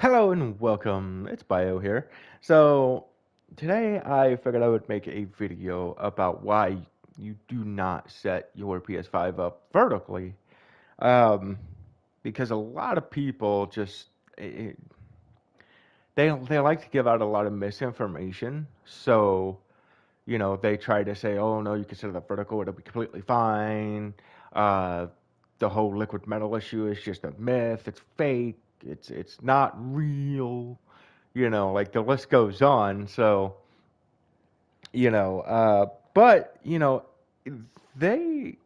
Hello and welcome. It's Bio here. So, today I figured I would make a video about why you do not set your PS5 up vertically. Um, because a lot of people just they like to give out a lot of misinformation. So, they try to say, "Oh no, you can set it up vertical; it'll be completely fine." Uh, the whole liquid metal issue is just a myth. It's fake. It's not real. Like the list goes on. So, you know, uh, but, they,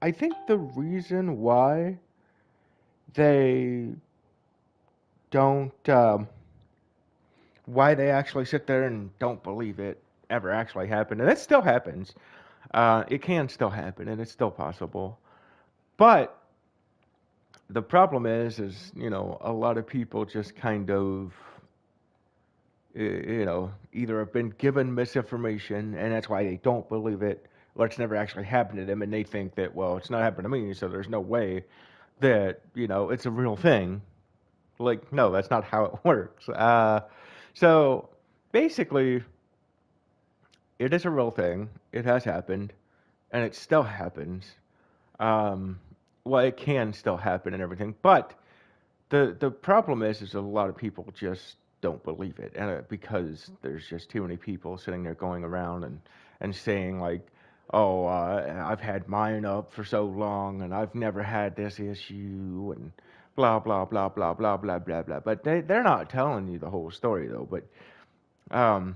I think the reason why they don't, why they actually sit there and don't believe it ever actually happened, and it still happens. It can still happen, and it's still possible. But the problem is, a lot of people just kind of either have been given misinformation and that's why they don't believe it, or it's never actually happened to them and they think that, well, it's not happened to me, so there's no way that, it's a real thing. Like, no, that's not how it works. So basically, it is a real thing. It has happened, and it still happens. Um, well, it can still happen and everything, but the problem is a lot of people just don't believe it, and because there's just too many people sitting there going around and saying like, oh, I've had mine up for so long and I've never had this issue and blah blah blah blah blah blah blah blah. But they're not telling you the whole story though, but um,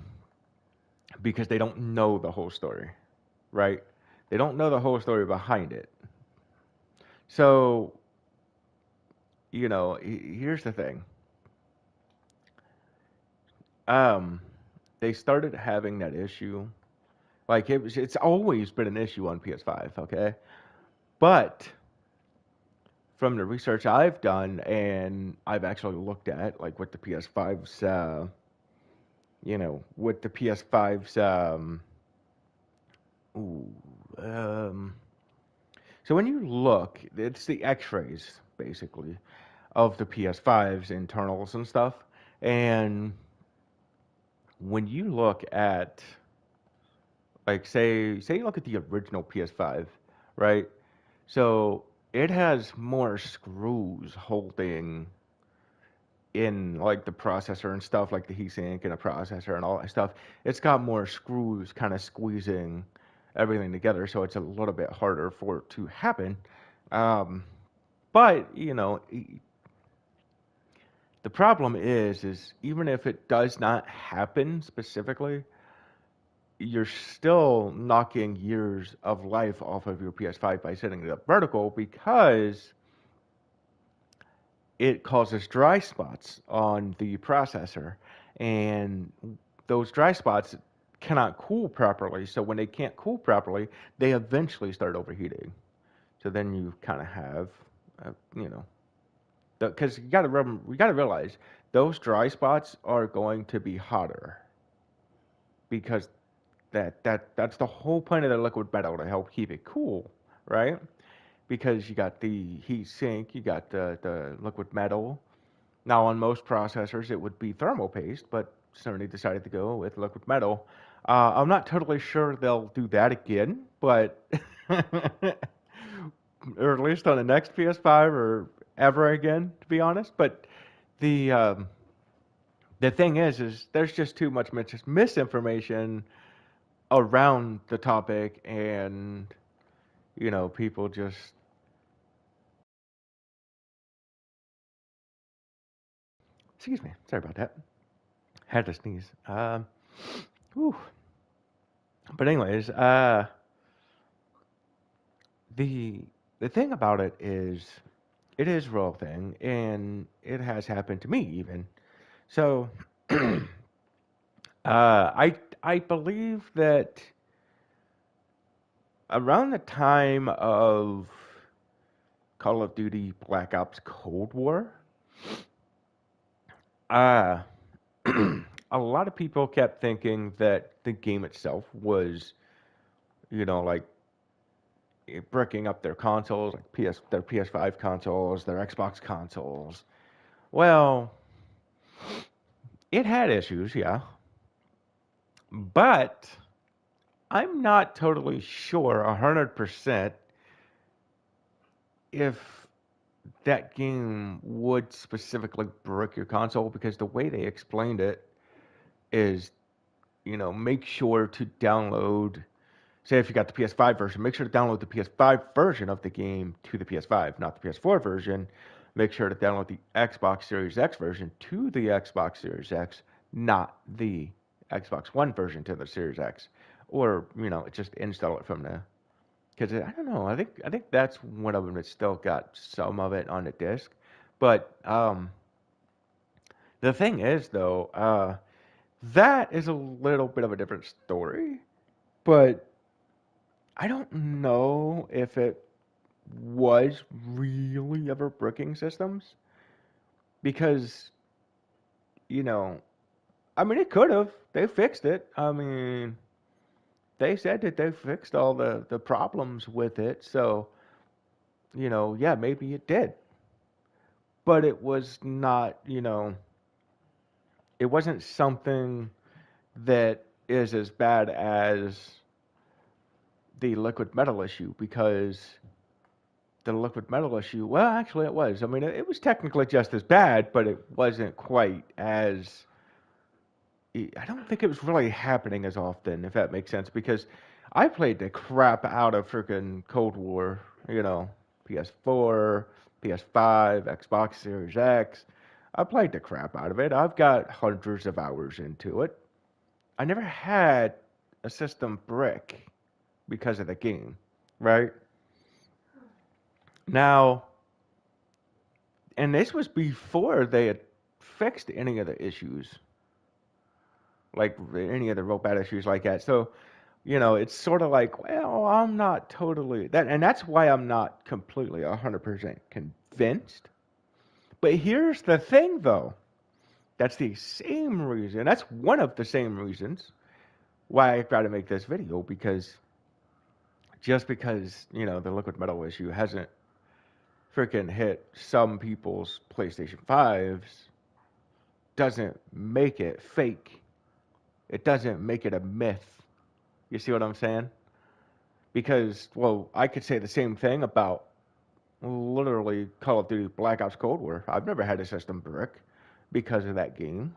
because they don't know the whole story, right? They don't know the whole story behind it. So here's the thing. Um, they started having that issue. Like it's always been an issue on PS5, okay? But from the research I've done and I've actually looked at, like with the PS5's, with the PS5's, ooh, um, so when you look, it's the X-rays basically of the PS5's internals and stuff, and when you look at like say you look at the original PS5, right? So it has more screws holding in like the processor and stuff, like the heatsink and the processor and all that stuff. It's got more screws kind of squeezing everything together, so it's a little bit harder for it to happen. Um, but the problem is even if it does not happen specifically, you're still knocking years of life off of your PS5 by setting it up vertical because it causes dry spots on the processor, and those dry spots cannot cool properly. So when they can't cool properly, they eventually start overheating. So then you kind of have, you know, because you got to realize those dry spots are going to be hotter because that's the whole point of the liquid metal to help keep it cool, right? Because you got the heat sink, you got the liquid metal. Now on most processors it would be thermal paste, but Sony decided to go with liquid metal. I'm not totally sure they'll do that again, but or at least on the next PS5 or ever again, to be honest. But the um, the thing is there's just too much misinformation around the topic, and people just excuse me, sorry about that. Had to sneeze. Whew. But anyways, the the thing about it is a real thing, and it has happened to me even. So, I believe that around the time of Call of Duty Black Ops Cold War, uh, a lot of people kept thinking that the game itself was, like breaking up their consoles, like their PS5 consoles, their Xbox consoles, Well, it had issues, yeah, but I'm not totally sure 100% if that game would specifically brick your console because the way they explained it is, make sure to download. Say if you got the PS5 version, make sure to download the PS5 version of the game to the PS5, not the PS4 version. Make sure to download the Xbox Series X version to the Xbox Series X, not the Xbox One version to the Series X. Or, just install it from the. Because I don't know, I think that's one of them that still got some of it on the disc. But the thing is, though, that is a little bit of a different story. But I don't know if it was really ever bricking systems because, you know, I mean, it could have. They fixed it. I mean, they said that they fixed all the problems with it. So, yeah, maybe it did. But it was not, it wasn't something that is as bad as the liquid metal issue because the liquid metal issue, well, actually, it was. I mean, it was technically just as bad, but it wasn't quite as. I don't think it was really happening as often, if that makes sense, because I played the crap out of freaking Cold War, PS4, PS5, Xbox Series X. I played the crap out of it. I've got hundreds of hours into it. I never had a system brick because of the game, right? Now, and this was before they had fixed any of the issues, like any of the real bad issues like that. So, it's sort of like, well, I'm not totally that, and that's why I'm not completely 100% convinced. But here's the thing, though. That's the same reason. That's one of the same reasons why I got to make this video because just because the liquid metal issue hasn't freaking hit some people's PlayStation 5s doesn't make it fake. It doesn't make it a myth. You see what I'm saying? Because, well, I could say the same thing about literally Call of Duty Black Ops Cold War. I've never had a system brick because of that game.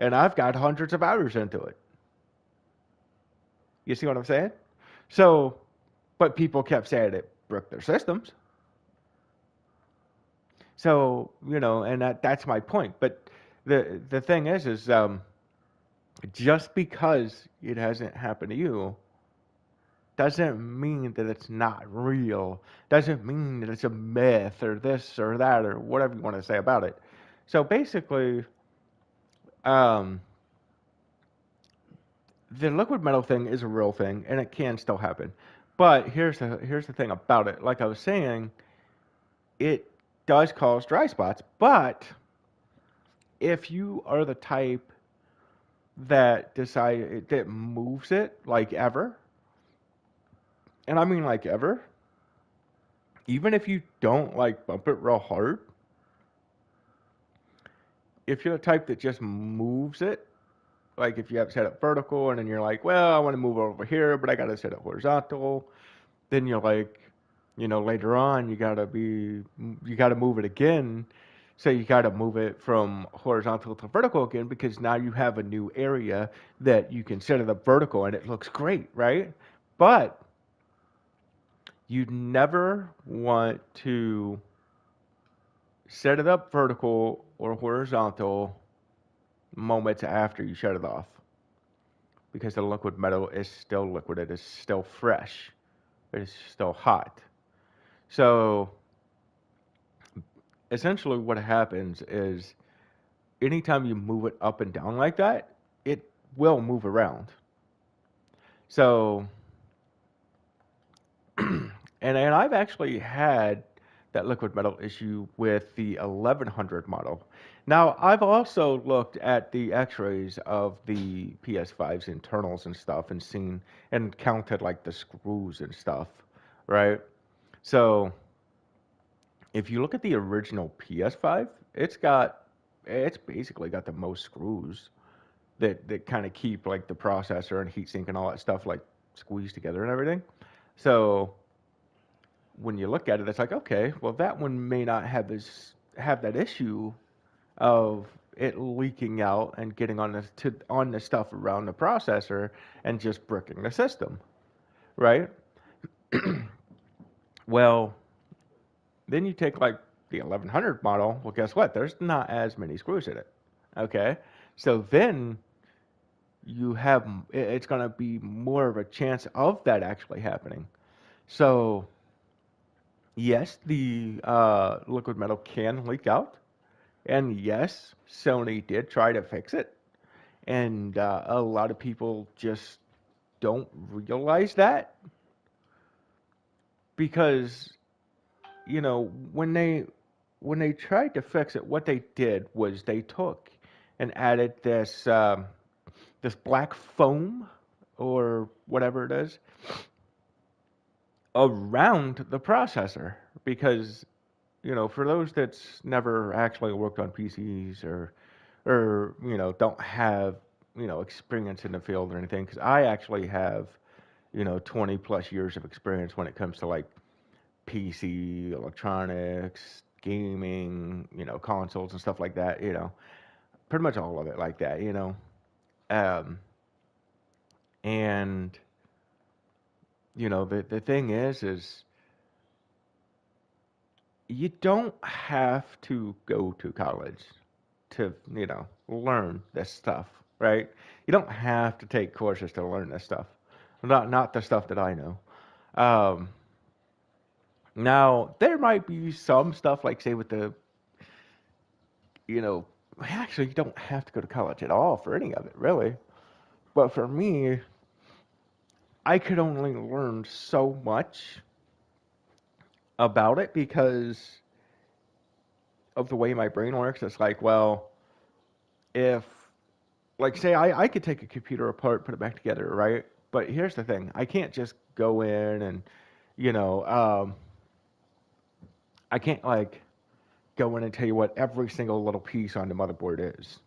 And I've got hundreds of hours into it. You see what I'm saying? So, but people kept saying it bricked their systems. So, and that's my point. But the thing is just because it hasn't happened to you doesn't mean that it's not real. Doesn't mean that it's a myth or this or that or whatever you want to say about it. So basically, um, the liquid metal thing is a real thing and it can still happen. But here's the thing about it. Like I was saying, it does cause dry spots. But if you are the type that moves it like ever, and I mean like ever, even if you don't like bump it real hard, if you're the type that just moves it, like if you have it set up vertical and then you're like, well, I want to move over here, but I got to set it horizontal, then you're like, later on you got to move it again. So you got to move it from horizontal to vertical again because now you have a new area that you can set it up vertical and it looks great, right? But you never want to set it up vertical or horizontal moments after you shut it off because the liquid metal is still liquid. It is still fresh. It is still hot. So essentially what happens is anytime you move it up and down like that, it will move around. So and I've actually had that liquid metal issue with the 1100 model. Now, I've also looked at the x-rays of the PS5's internals and stuff and seen and counted like the screws and stuff, right? So if you look at the original PS5, it's basically got the most screws that kind of keep like the processor and heatsink and all that stuff like squeezed together and everything. So when you look at it, it's like, okay, well that one may not have that issue of it leaking out and getting on the stuff around the processor and just bricking the system, right? Well, then you take like the 1100 model. Well, guess what? There's not as many screws in it. Okay, so then it's going to be more of a chance of that actually happening. So yes, the liquid metal can leak out, and yes, Sony did try to fix it, and a lot of people just don't realize that because when they tried to fix it, what they did was they took and added this black foam or whatever it is around the processor because for those that's never actually worked on PCs or don't have experience in the field or anything, because I actually have 20 plus years of experience when it comes to like PC electronics, gaming, consoles and stuff like that, pretty much all of it like that, um, and the thing is you don't have to go to college to learn this stuff, right? You don't have to take courses to learn this stuff. Not the stuff that I know. Um, Now there might be some stuff like say with the you know actually you don't have to go to college at all for any of it really. But for me, I could only learn so much about it because of the way my brain works. It's like, well, if like say I could take a computer apart, put it back together, right? But here's the thing: I can't just go in and you know I can't like go in and tell you what every single little piece on the motherboard is,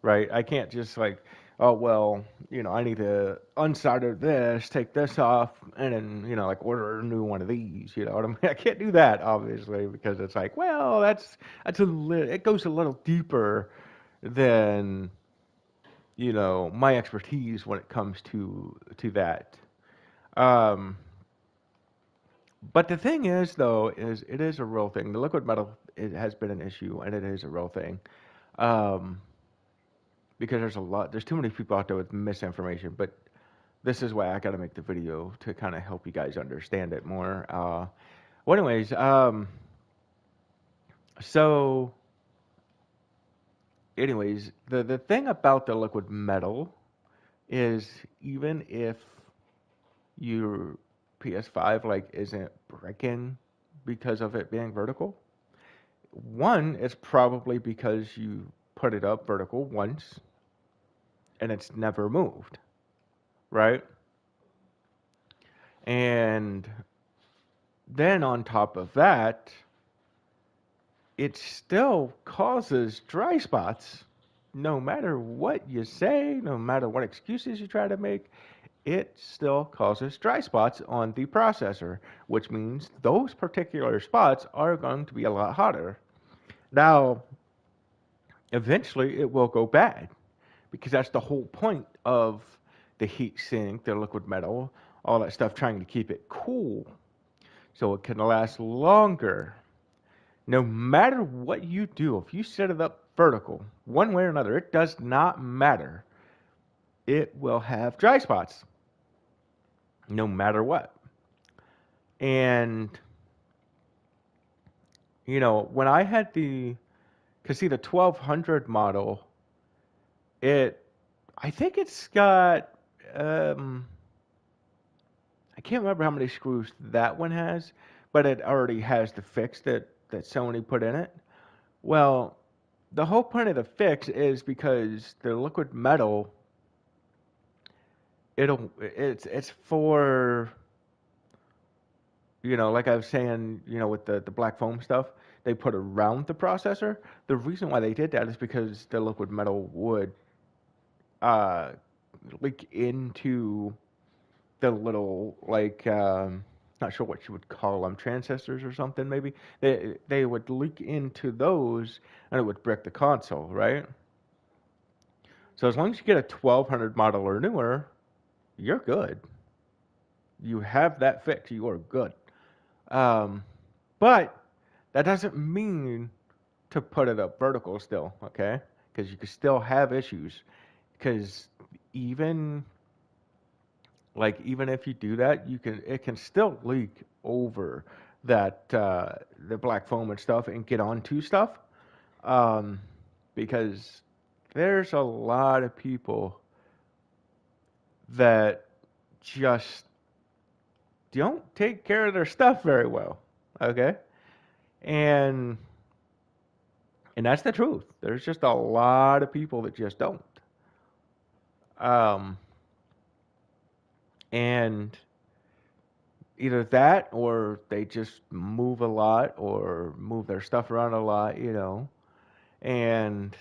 right? I can't just like, oh well, I need to unsolder this, take this off, and then like order a new one of these. You know what I mean? I can't do that obviously because it's like, well, it goes a little deeper than my expertise when it comes to that. Um, but the thing is, though, is it is a real thing. The liquid metal it has been an issue, and it is a real thing. Um, because there's too many people out there with misinformation. But this is why I got to make the video to kind of help you guys understand it more. Well, anyways, so the thing about the liquid metal is even if your PS5 like isn't breaking because of it being vertical, one, it's probably because you put it up vertical once and it's never moved, right? And then on top of that, it still causes dry spots. No matter what you say, no matter what excuses you try to make, it still causes dry spots on the processor, which means those particular spots are going to be a lot hotter. Now, eventually it will go bad because that's the whole point of the heat sink, the liquid metal, all that stuff, trying to keep it cool so it can last longer. No matter what you do, if you set it up vertical, one way or another, it does not matter. It will have dry spots, no matter what. And, when I had because see, the 1200 model, I think it's got, um, I can't remember how many screws that one has, but it already has the fix that Sony put in it. Well, the whole point of the fix is because the liquid metal, it's for Like I was saying, with the black foam stuff, they put around the processor. The reason why they did that is because the liquid metal would uh, leak into the little, like, not sure what you would call them, transistors or something maybe. They would leak into those, and it would brick the console, right? So as long as you get a 1200 model or newer, you're good. You have that fix, you are good. Um, but that doesn't mean to put it up vertical still, okay? Because you can still have issues. Because even even if you do that, it can still leak over that the black foam and stuff and get onto stuff. Um, because there's a lot of people that just don't take care of their stuff very well. Okay? And that's the truth. There's just a lot of people that just don't. Um, and either that or they just move a lot or move their stuff around a lot. And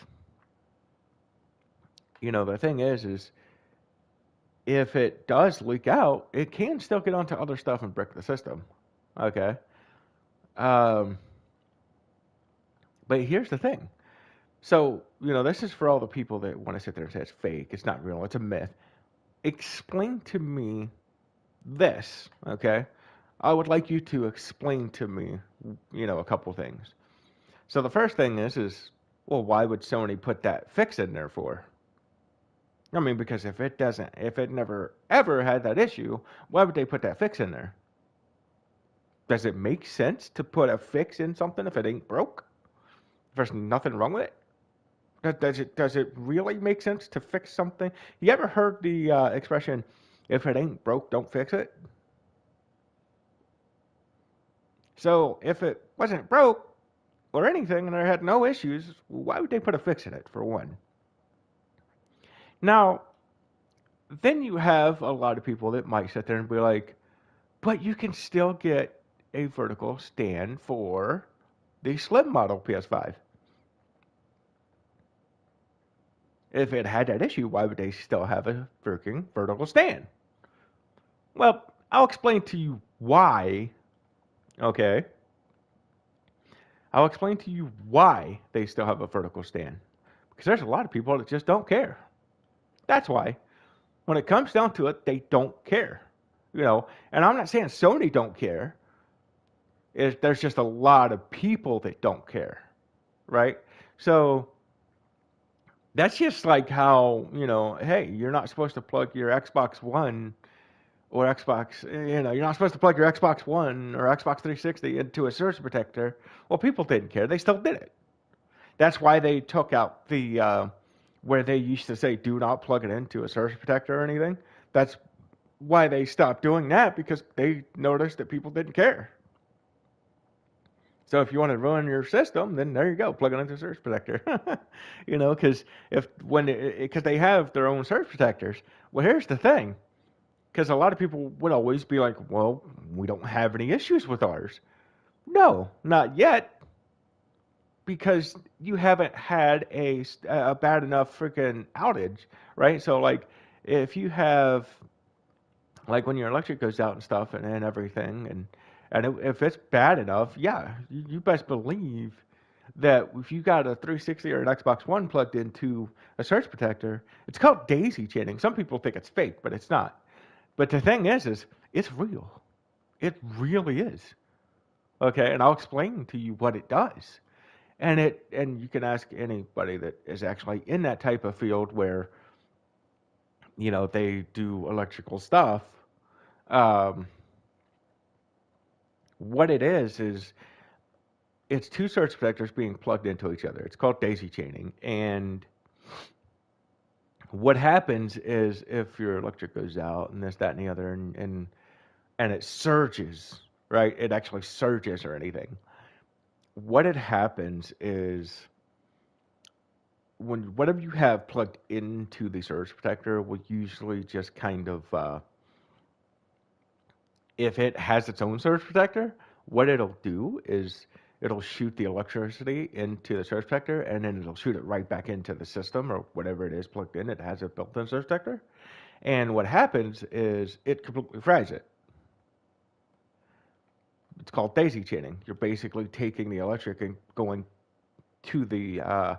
the thing is if it does leak out, it can still get onto other stuff and brick the system. Okay. Um, but here's the thing. So, this is for all the people that want to sit there and say it's fake, it's not real, it's a myth. Explain to me this, okay? I would like you to explain to me, a couple things. So the first thing is, well, why would Sony put that fix in there for? I mean, because if it never ever had that issue, why would they put that fix in there? Does it make sense to put a fix in something if it ain't broke? If there's nothing wrong with it? Does it really make sense to fix something? You ever heard the expression, if it ain't broke, don't fix it? So if it wasn't broke or anything and there had no issues, why would they put a fix in it, for one? Now, then you have a lot of people that might sit there and be like, but you can still get a vertical stand for the slim model PS5. If it had that issue, why would they still have a freaking vertical stand? Well, I'll explain to you why, okay? I'll explain to you why they still have a vertical stand. Because there's a lot of people that just don't care. That's why. When it comes down to it, they don't care. And I'm not saying Sony don't care. There's just a lot of people that don't care, right? So that's just like how, hey, you're not supposed to plug your Xbox One or Xbox, you're not supposed to plug your Xbox One or Xbox 360 into a surge protector. Well, people didn't care. They still did it. That's why they took out the where they used to say do not plug it into a surge protector or anything. That's why they stopped doing that, because they noticed that people didn't care. So if you want to ruin your system, then there you go, plug it into a surge protector. Because because they have their own surge protectors. Well, here's the thing, because a lot of people would always be like, well, we don't have any issues with ours. No, not yet, because you haven't had a bad enough freaking outage, right? So like, if you have, like, when your electric goes out and stuff and everything, if it's bad enough, yeah, you best believe that if you got a 360 or an Xbox One plugged into a surge protector, it's called daisy chaining. Some people think it's fake, but it's not. But the thing is it's real. It really is. Okay, and I'll explain to you what it does. And you can ask anybody that is actually in that type of field where they do electrical stuff. Um, what it is it's two surge protectors being plugged into each other. It's called daisy chaining. And what happens is if your electric goes out and this, that, and the other, and it surges, right? It actually surges or anything. What it happens is when whatever you have plugged into the surge protector will usually just kind of if it has its own surge protector, what it'll do is it'll shoot the electricity into the surge protector, and then it'll shoot it right back into the system or whatever it is plugged in. It has a built-in surge protector, and what happens is it completely fries it. It's called daisy chaining. You're basically taking the electric and going to the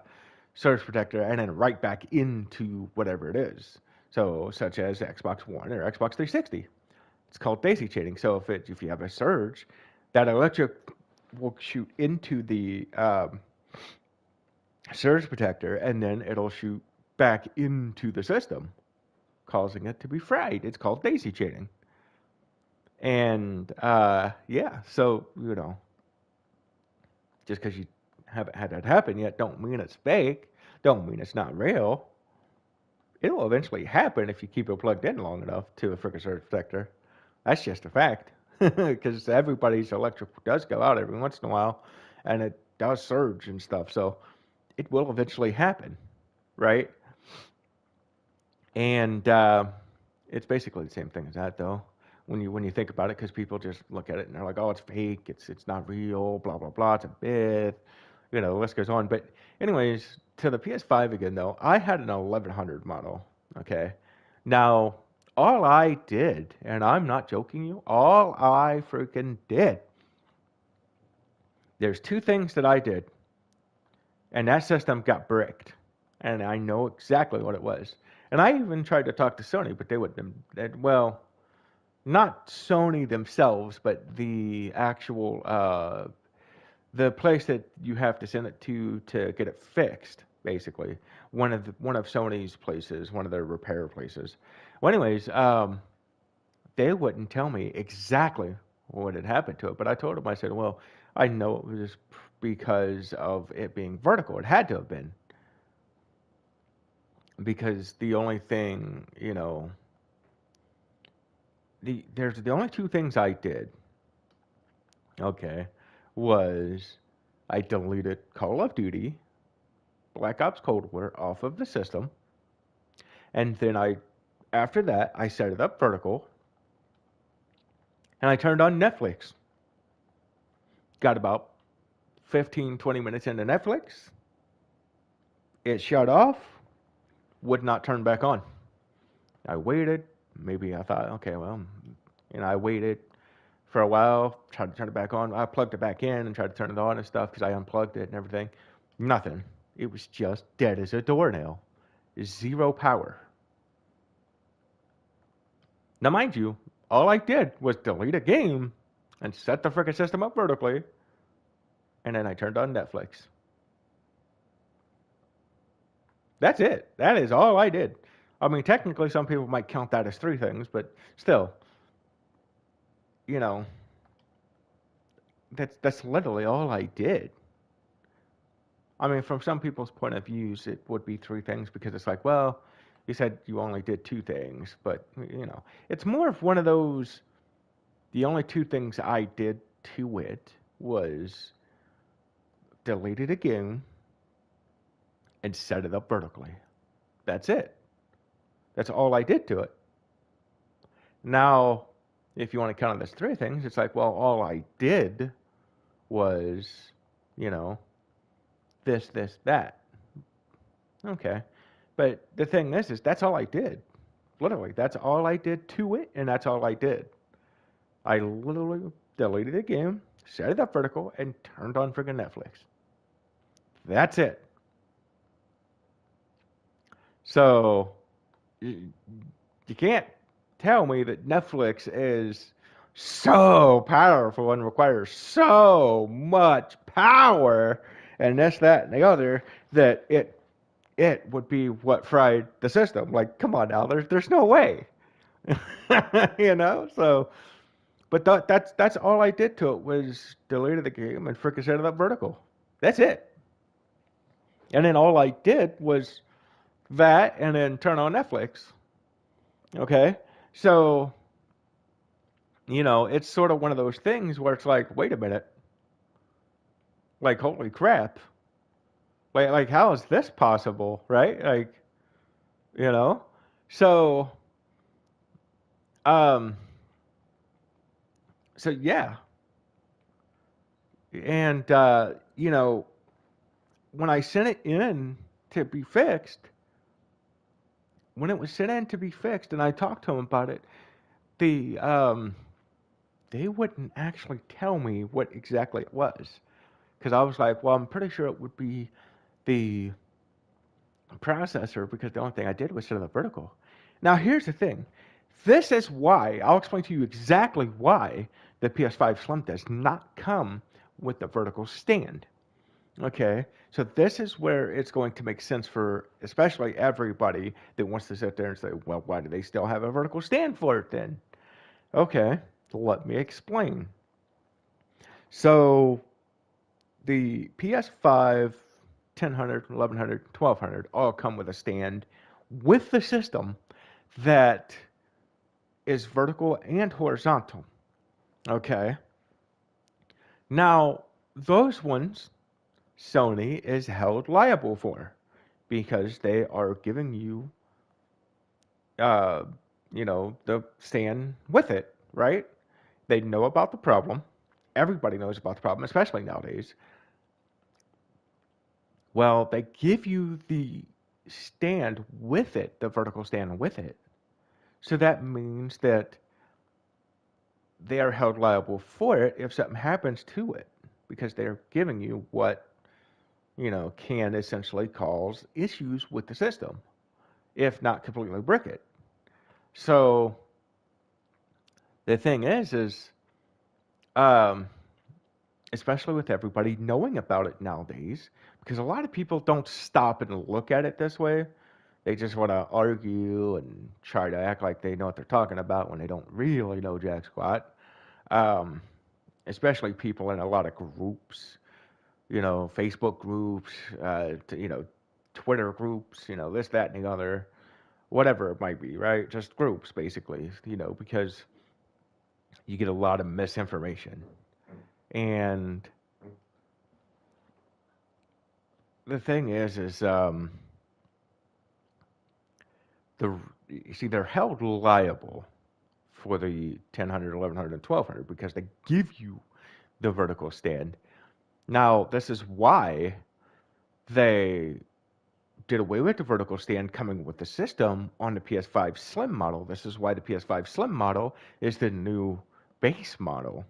surge protector and then right back into whatever it is. So, such as Xbox One or Xbox 360. It's called daisy chaining. So if you have a surge, that electric will shoot into the surge protector, and then it'll shoot back into the system, causing it to be fried. It's called daisy chaining. And yeah, so just because you haven't had that happen yet, don't mean it's fake. Don't mean it's not real. It'll eventually happen if you keep it plugged in long enough to a freaking surge protector. That's just a fact. Because everybody's electric does go out every once in a while, and it does surge and stuff. So it will eventually happen, right? And it's basically the same thing as that, though. When you think about it, because people just look at it and they're like, "Oh, it's fake. It's not real. Blah blah blah. It's a myth." The list goes on. But anyways, to the PS5 again, though, I had an 1100 model. Okay, now all I did, and I'm not joking you, all I freaking did. There's two things that I did, and that system got bricked, and I know exactly what it was. And I even tried to talk to Sony, but they wouldn't. Well, not Sony themselves, but the actual the place that you have to send it to get it fixed. Basically, one of Sony's places, one of their repair places. Well, anyways, they wouldn't tell me exactly what had happened to it, but I told them, I said, well, I know it was because of it being vertical. It had to have been, because the only thing, there's the only two things I did, okay, was I deleted Call of Duty, Black Ops Cold War off of the system, and then after that, I set it up vertical, and I turned on Netflix. Got about 15, 20 minutes into Netflix. It shut off, would not turn back on. I waited. Maybe I thought, okay, well, I waited for a while, tried to turn it back on. I plugged it back in and tried to turn it on and stuff because I unplugged it and everything. Nothing. It was just dead as a doornail. Zero power. Now, mind you, all I did was delete a game and set the frickin' system up vertically, and then I turned on Netflix. That's it. That is all I did. I mean, technically, some people might count that as three things, but still, that's literally all I did. I mean, from some people's point of views, it would be three things because it's like, well, you said you only did two things, but it's more of one of those. The only two things I did to it was deleted a game and set it up vertically. That's it. That's all I did to it. Now, if you want to count it as three things, it's like, well, all I did was, this, that. Okay. But the thing is that's all I did. Literally, that's all I did to it, and that's all I did. I literally deleted the game, set it up vertical, and turned on freaking Netflix. That's it. So, you can't tell me that Netflix is so powerful and requires so much power and this, that, and the other that it would be what fried the system. Like, come on now, there's no way. So, but that's all I did to it was deleted the game and freaking set it up vertical. That's it. And then all I did was that and then turn on Netflix. Okay? So, it's sort of one of those things where it's like, wait a minute. Like, holy crap. Like how is this possible, right? Like, So, So yeah, and when I sent it in to be fixed, when it was sent in to be fixed, and I talked to them about it, the they wouldn't actually tell me what exactly it was, because I was like, well, I'm pretty sure it would be the processor, because the only thing I did was set the vertical. Now here's the thing. This is why I'll explain to you exactly why the PS5 Slim does not come with the vertical stand. Okay, so this is where it's going to make sense for especially everybody that wants to sit there and say, well, why do they still have a vertical stand for it then? Okay, let me explain. So the PS5, 1000, 1100, 1200 all come with a stand with the system that is vertical and horizontal. Okay, now those ones Sony is held liable for because they are giving you, uh, the stand with it, right? They know about the problem. Everybody knows about the problem, especially nowadays. Well, they give you the stand with it, the vertical stand with it. So that means that they are held liable for it if something happens to it because they're giving you what, can essentially cause issues with the system, if not completely brick it. So the thing is, um, especially with everybody knowing about it nowadays, because a lot of people don't stop and look at it this way. They just want to argue and try to act like they know what they're talking about when they don't really know jack squat. Um, Especially people in a lot of groups, Facebook groups, Twitter groups, this, that, and the other, whatever it might be, right? Just groups, basically, because you get a lot of misinformation. And the thing is, the you see, they're held liable for the 1000, 1100, and 1200 because they give you the vertical stand. Now, this is why they did away with the vertical stand coming with the system on the PS5 Slim model. This is why the PS5 Slim model is the new base model.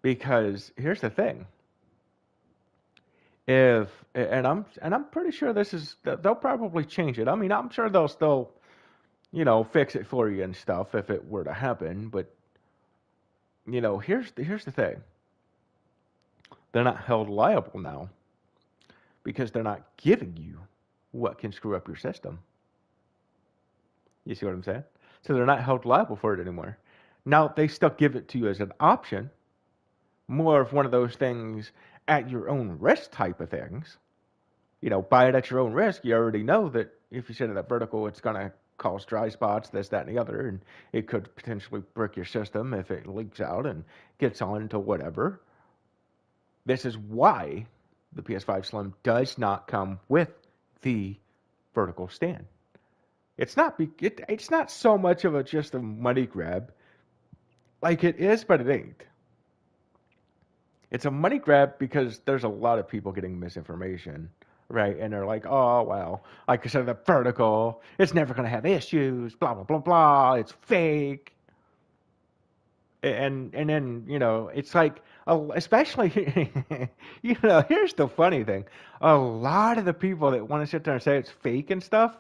Because here's the thing. If and I'm pretty sure this is they'll probably change it. I mean, I'm sure they'll still, fix it for you and stuff if it were to happen, but here's the thing. They're not held liable now because they're not giving you what can screw up your system. You see what I'm saying? So they're not held liable for it anymore. Now they still give it to you as an option, more of one of those things at your own risk type of things. Buy it at your own risk. You already know that if you set it up vertical, it's gonna cause dry spots, this, that, and the other, and it could potentially brick your system if it leaks out and gets on to whatever. This is why the PS5 Slim does not come with the vertical stand. It's not so much of just a money grab, like it is, but it ain't. It's a money grab because there's a lot of people getting misinformation, right? And they're like, oh well, like I said, the vertical, it's never gonna have issues, blah blah blah blah, it's fake. And then it's like, especially here's the funny thing. A lot of the people that want to sit there and say it's fake and stuff,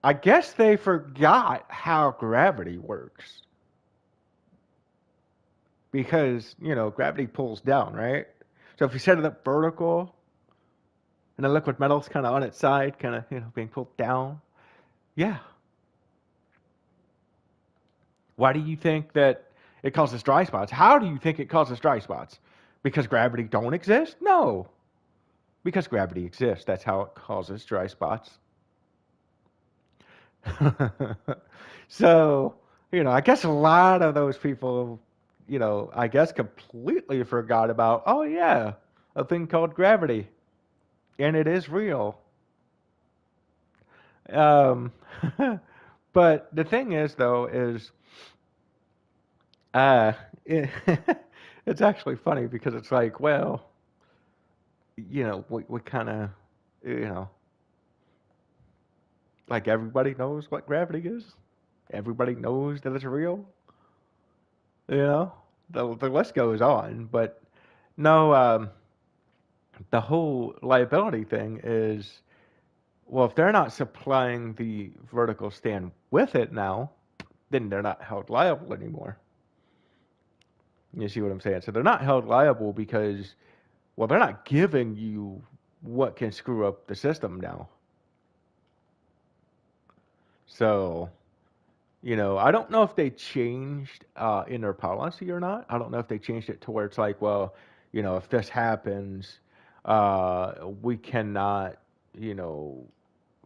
I guess they forgot how gravity works. Because, gravity pulls down, right? So if you set it up vertical and the liquid metal's kind of on its side, kind of, being pulled down, yeah. Why do you think that it causes dry spots? How do you think it causes dry spots? Because gravity don't exist? No. Because gravity exists. That's how it causes dry spots. So, I guess a lot of those people, I guess completely forgot about, oh yeah, a thing called gravity. And it is real. Um, but the thing is, though, is Uh, it, it's actually funny because it's like, well, we kind of, you know, like everybody knows what gravity is. Everybody knows that it's real. You know, the list goes on, but no, the whole liability thing is, well, if they're not supplying the vertical stand with it now, then they're not held liable anymore. You see what I'm saying? So they're not held liable because, well, they're not giving you what can screw up the system now. So, I don't know if they changed in their policy or not. I don't know if they changed it to where it's like, well, if this happens, we cannot, you know,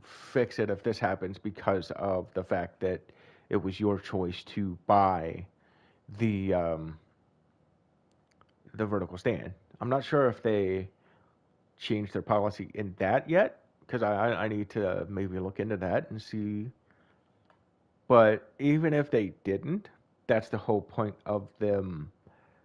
fix it if this happens because of the fact that it was your choice to buy the um, the vertical stand. I'm not sure if they changed their policy in that yet because I need to maybe look into that and see. But even if they didn't, that's the whole point of them.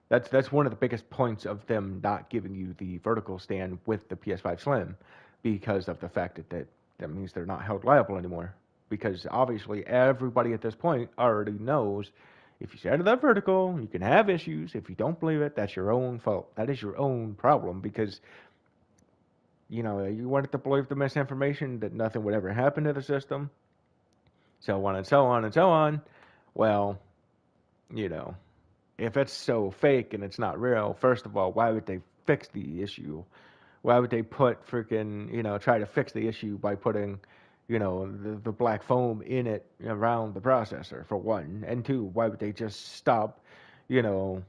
That's one of the biggest points of them not giving you the vertical stand with the PS5 Slim, because of the fact that means they're not held liable anymore. Because obviously everybody at this point already knows if you set it up vertical, you can have issues. If you don't believe it, that's your own fault. That is your own problem because you wanted to believe the misinformation that nothing would ever happen to the system, so on and so on and so on. Well, you know, if it's so fake and it's not real, first of all, why would they fix the issue? Why would they put freaking, try to fix the issue by putting, the black foam in it around the processor, for one? And two, why would they just stop, you know,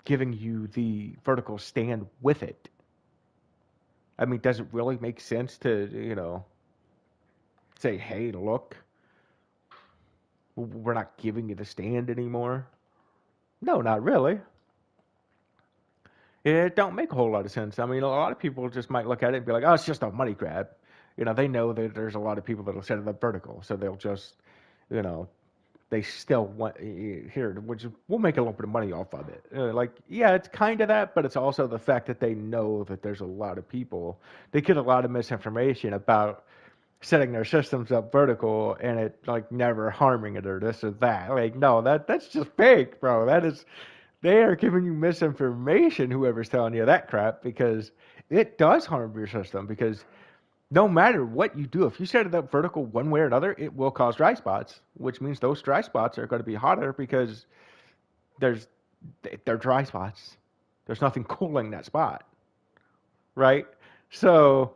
giving you the vertical stand with it? I mean, does it really make sense to, say, hey, look, we're not giving you the stand anymore? No, not really. It don't make a whole lot of sense. I mean, a lot of people just might look at it and be like, "Oh, it's just a money grab." They know that there's a lot of people that'll set it up vertical, so they'll just, you know, they still want here, which we'll make a little bit of money off of it. Like, yeah, it's kind of that, but it's also the fact that they know that there's a lot of people. They get a lot of misinformation about setting their systems up vertical and it like never harming it or this or that. Like, no, that's just fake, bro. That is they are giving you misinformation, whoever's telling you that crap, because it does harm your system. Because no matter what you do, if you set it up vertical one way or another, it will cause dry spots, which means those dry spots are going to be hotter because there's they're dry spots. There's nothing cooling that spot, right? So,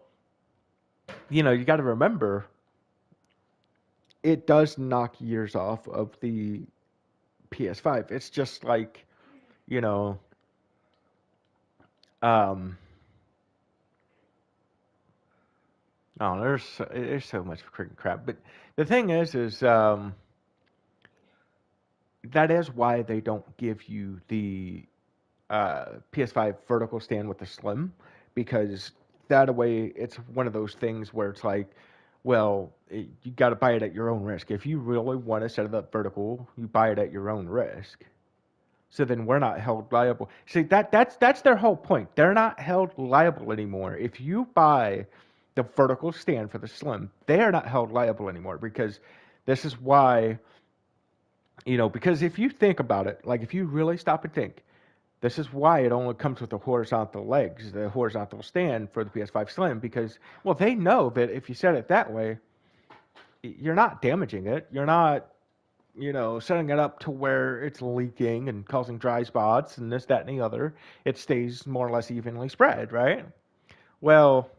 you got to remember it does knock years off of the PS5. It's just like, you know, um, oh, there's so much freaking crap. But the thing is that is why they don't give you the PS5 vertical stand with the slim, because that way it's one of those things where it's like, well, you got to buy it at your own risk. If you really want to set it up vertical, you buy it at your own risk. So then we're not held liable. See, that's their whole point. They're not held liable anymore. If you buy the vertical stand for the slim, they are not held liable anymore, because this is why, because if you think about it, like if you really stop and think, this is why it only comes with the horizontal legs, the horizontal stand for the PS5 Slim, because, well, they know that if you set it that way, you're not damaging it. You're not, setting it up to where it's leaking and causing dry spots and this, that, and the other. It stays more or less evenly spread, right? Well,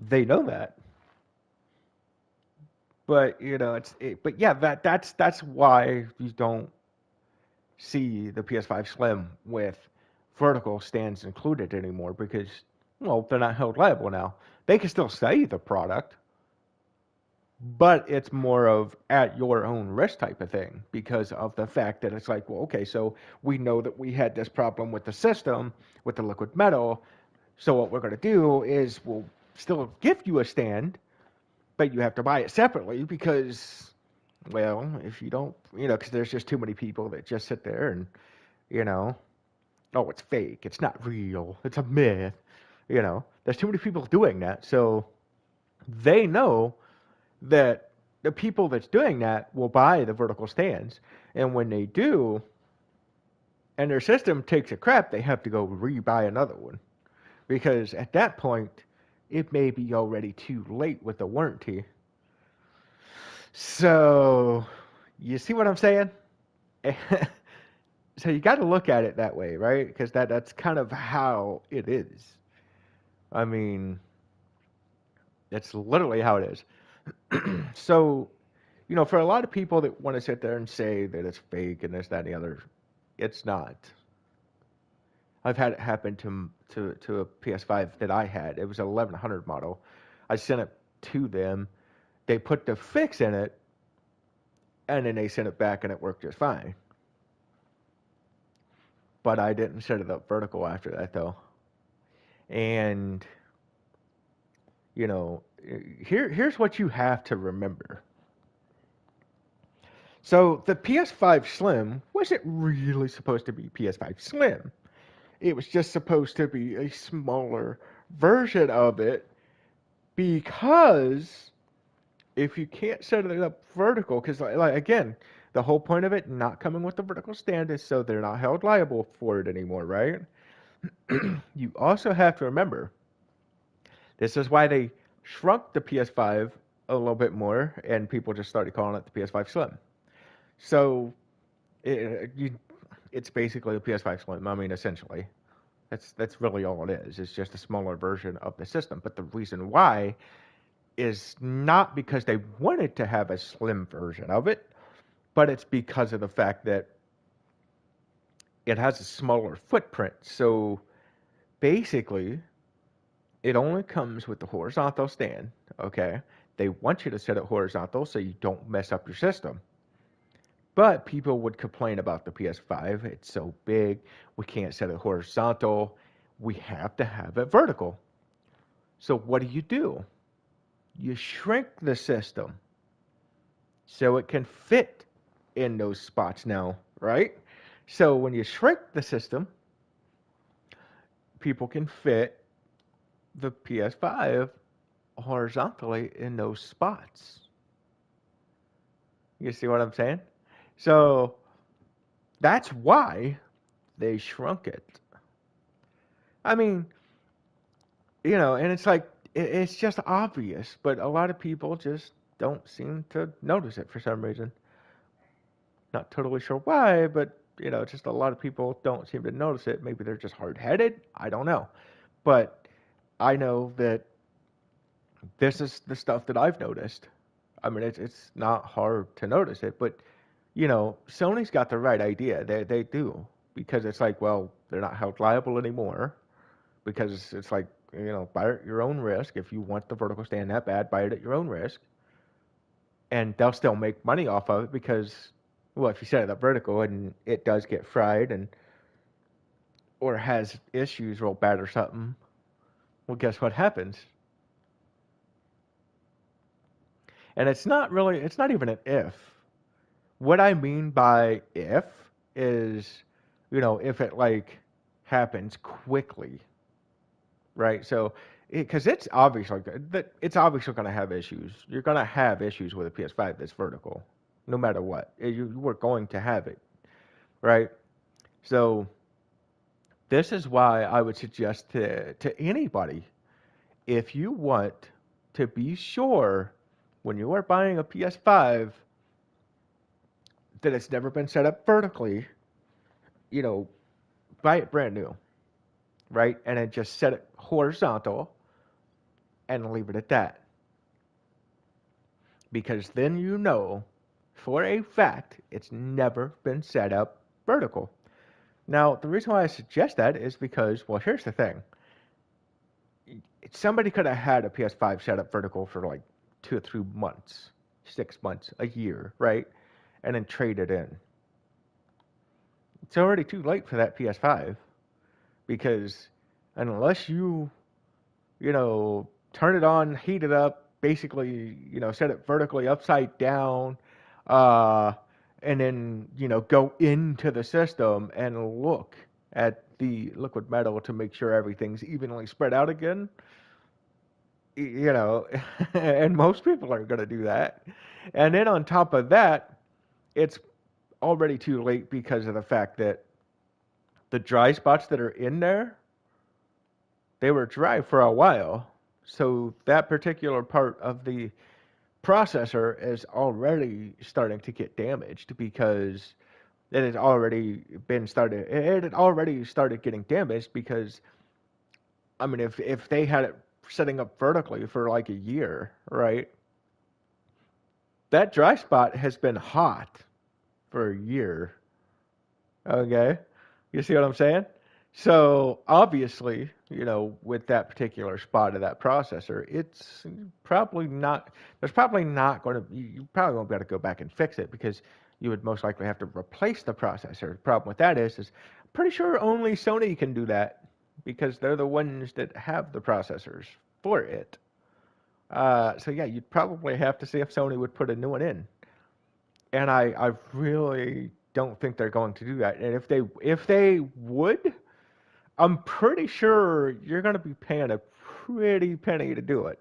they know that. But, but yeah, that's why you don't see the PS5 Slim with vertical stands included anymore, because, well, they're not held liable now. They can still sell you the product, but it's more of at your own risk type of thing, because of the fact that it's like, well, okay, so we know that we had this problem with the system, with the liquid metal, so what we're going to do is we'll still give you a stand, but you have to buy it separately because Well, if you don't, because there's just too many people that just sit there and, you know, oh, it's fake, it's not real, it's a myth. There's too many people doing that, so they know that the people that's doing that will buy the vertical stands, and when they do, and their system takes a crap, they have to go re-buy another one because at that point, it may be already too late with the warranty. So, you see what I'm saying? So you got to look at it that way, right? Because that's kind of how it is. I mean, it's literally how it is. So, for a lot of people that want to sit there and say that it's fake and this, that, and the other, it's not. I've had it happen to a PS5 that I had. It was an 1100 model. I sent it to them. They put the fix in it, and then they sent it back, and it worked just fine. But I didn't set it up vertical after that, though. And here's what you have to remember. So the PS5 Slim wasn't really supposed to be PS5 Slim. It was just supposed to be a smaller version of it because if you can't set it up vertical, because like again, the whole point of it not coming with the vertical stand is so they're not held liable for it anymore, right? You also have to remember this is why they shrunk the PS5 a little bit more, and people just started calling it the PS5 Slim. So it's basically a PS5 Slim. I mean, essentially, that's really all it is. It's just a smaller version of the system. But the reason why is not because they wanted to have a slim version of it, but it's because of the fact that it has a smaller footprint. So basically, it only comes with the horizontal stand, okay? They want you to set it horizontal so you don't mess up your system. But people would complain about the PS5. It's so big. We can't set it horizontal. We have to have it vertical. So what do? You shrink the system so it can fit in those spots now, right? So when you shrink the system, people can fit the PS5 horizontally in those spots. You see what I'm saying? So that's why they shrunk it. I mean, and it's like, it's just obvious, but a lot of people just don't seem to notice it for some reason. Not totally sure why, but, just a lot of people don't seem to notice it. Maybe they're just hard-headed. I don't know. But I know that this is the stuff that I've noticed. I mean, it's not hard to notice it, but Sony's got the right idea. They do, because it's like, well, they're not held liable anymore, because it's like, buy it at your own risk. If you want the vertical stand that bad, buy it at your own risk, and they'll still make money off of it because, well, if you set it up vertical and it does get fried or has issues real bad or something, well, guess what happens? And it's not even an if. What I mean by if is, if it like happens quickly, right? So, because it's obviously going to have issues. You're going to have issues with a PS5 that's vertical, no matter what. You were going to have it, right? So, this is why I would suggest to anybody, if you want to be sure when you are buying a PS5 that it's never been set up vertically, buy it brand new, right? And then just set it horizontal and leave it at that. Because then for a fact it's never been set up vertical. Now, the reason why I suggest that is because, well, here's the thing. Somebody could have had a PS5 set up vertical for like 2 or 3 months, 6 months, a year, right? And then trade it in. It's already too late for that PS5 because unless you turn it on, heat it up, basically, set it vertically upside down, uh, and then go into the system and look at the liquid metal to make sure everything's evenly spread out again. And most people are going to do that. And then on top of that, it's already too late because of the fact that the dry spots that are in there, they were dry for a while. So that particular part of the processor is already starting to get damaged because it had already started getting damaged because I mean if they had it setting up vertically for like a year, right? That dry spot has been hot for a year. Okay. You see what I'm saying? So obviously, with that particular spot of that processor, it's probably not. There's probably not going to. You probably won't be able to go back and fix it because you would most likely have to replace the processor. The problem with that is I'm pretty sure only Sony can do that because they're the ones that have the processors for it. So yeah, you'd probably have to see if Sony would put a new one in, and I really don't think they're going to do that. And if they would, I'm pretty sure you're going to be paying a pretty penny to do it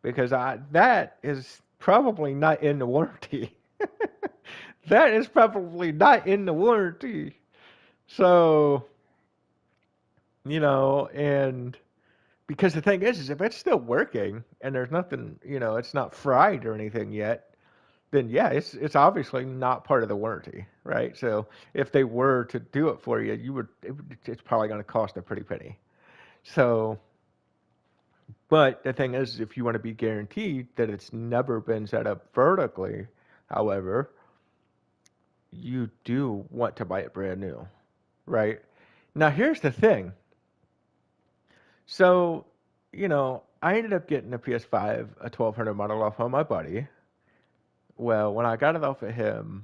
because that is probably not in the warranty. That is probably not in the warranty. So, and because the thing is if it's still working and there's nothing, it's not fried or anything yet, then yeah, it's obviously not part of the warranty, right? So if they were to do it for you, it's probably going to cost a pretty penny. So, but the thing is, if you want to be guaranteed that it's never been set up vertically, however, you do want to buy it brand new, right? Now, here's the thing. So, I ended up getting a PS5, a 1200 model off of my buddy. Well, when I got it off of him,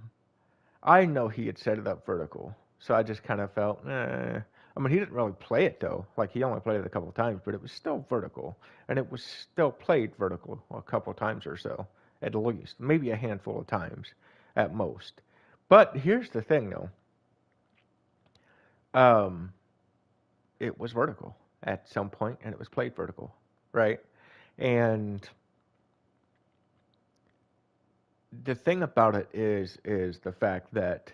I know he had set it up vertical. So I just kind of felt, eh. I mean, he didn't really play it though. Like he only played it a couple of times, but it was still vertical, and it was still played vertical a couple of times or so, at least, maybe a handful of times, at most. But here's the thing though, um, it was vertical at some point, and it was played vertical, right? And the thing about it is the fact that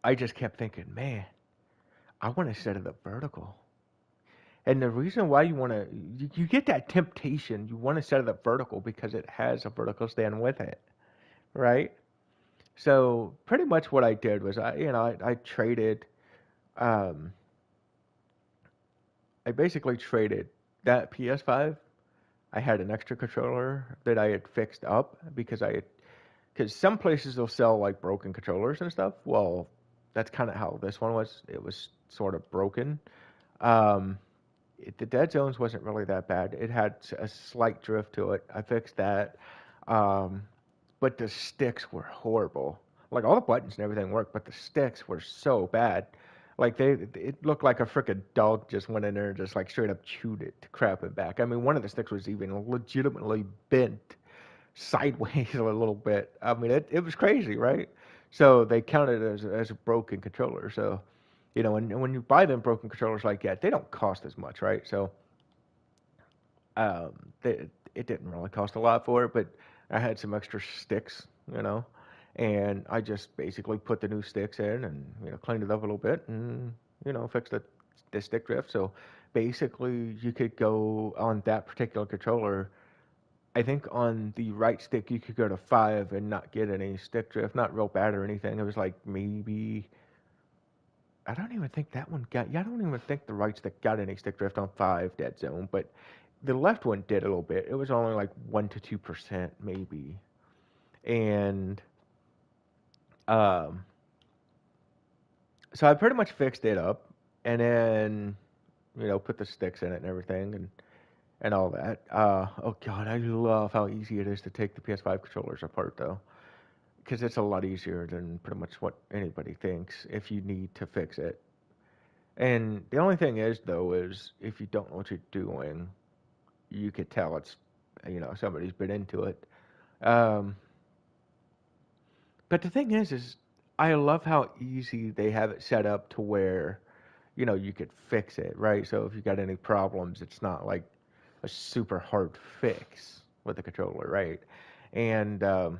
I just kept thinking, man, I want to set it up vertical. And the reason why you get that temptation, you want to set it up vertical because it has a vertical stand with it, right? So pretty much what I did was I traded, um, I basically traded that PS5. I had an extra controller that I had fixed up because some places will sell like broken controllers and stuff. Well, that's kind of how this one was. It was sort of broken. Um, the dead zones wasn't really that bad. It had a slight drift to it. I fixed that. Um, but the sticks were horrible. Like all the buttons and everything worked, but the sticks were so bad. Like it looked like a frickin' dog just went in there and just like straight up chewed it to crap it back. I mean, one of the sticks was even legitimately bent sideways a little bit. I mean, it was crazy, right? So they counted it as a broken controller. So, when you buy them broken controllers like that, they don't cost as much, right? So, um, it didn't really cost a lot for it, but I had some extra sticks, and I just basically put the new sticks in and cleaned it up a little bit and fixed the stick drift. So basically, you could go on that particular controller. I think on the right stick you could go to 5 and not get any stick drift, not real bad or anything. It was like maybe I don't even think that one got. Yeah, I don't even think the right stick got any stick drift on 5 dead zone, but the left one did a little bit. It was only like 1 to 2% maybe, and um, so I pretty much fixed it up, and then put the sticks in it and everything, and all that. Oh god, I love how easy it is to take the PS5 controllers apart though, because it's a lot easier than pretty much what anybody thinks if you need to fix it. And the only thing is though is if you don't know what you're doing, you could tell it's somebody's been into it. Um, But the thing is I love how easy they have it set up to where you could fix it, right? So if you got any problems, it's not like a super hard fix with the controller, right? And uh,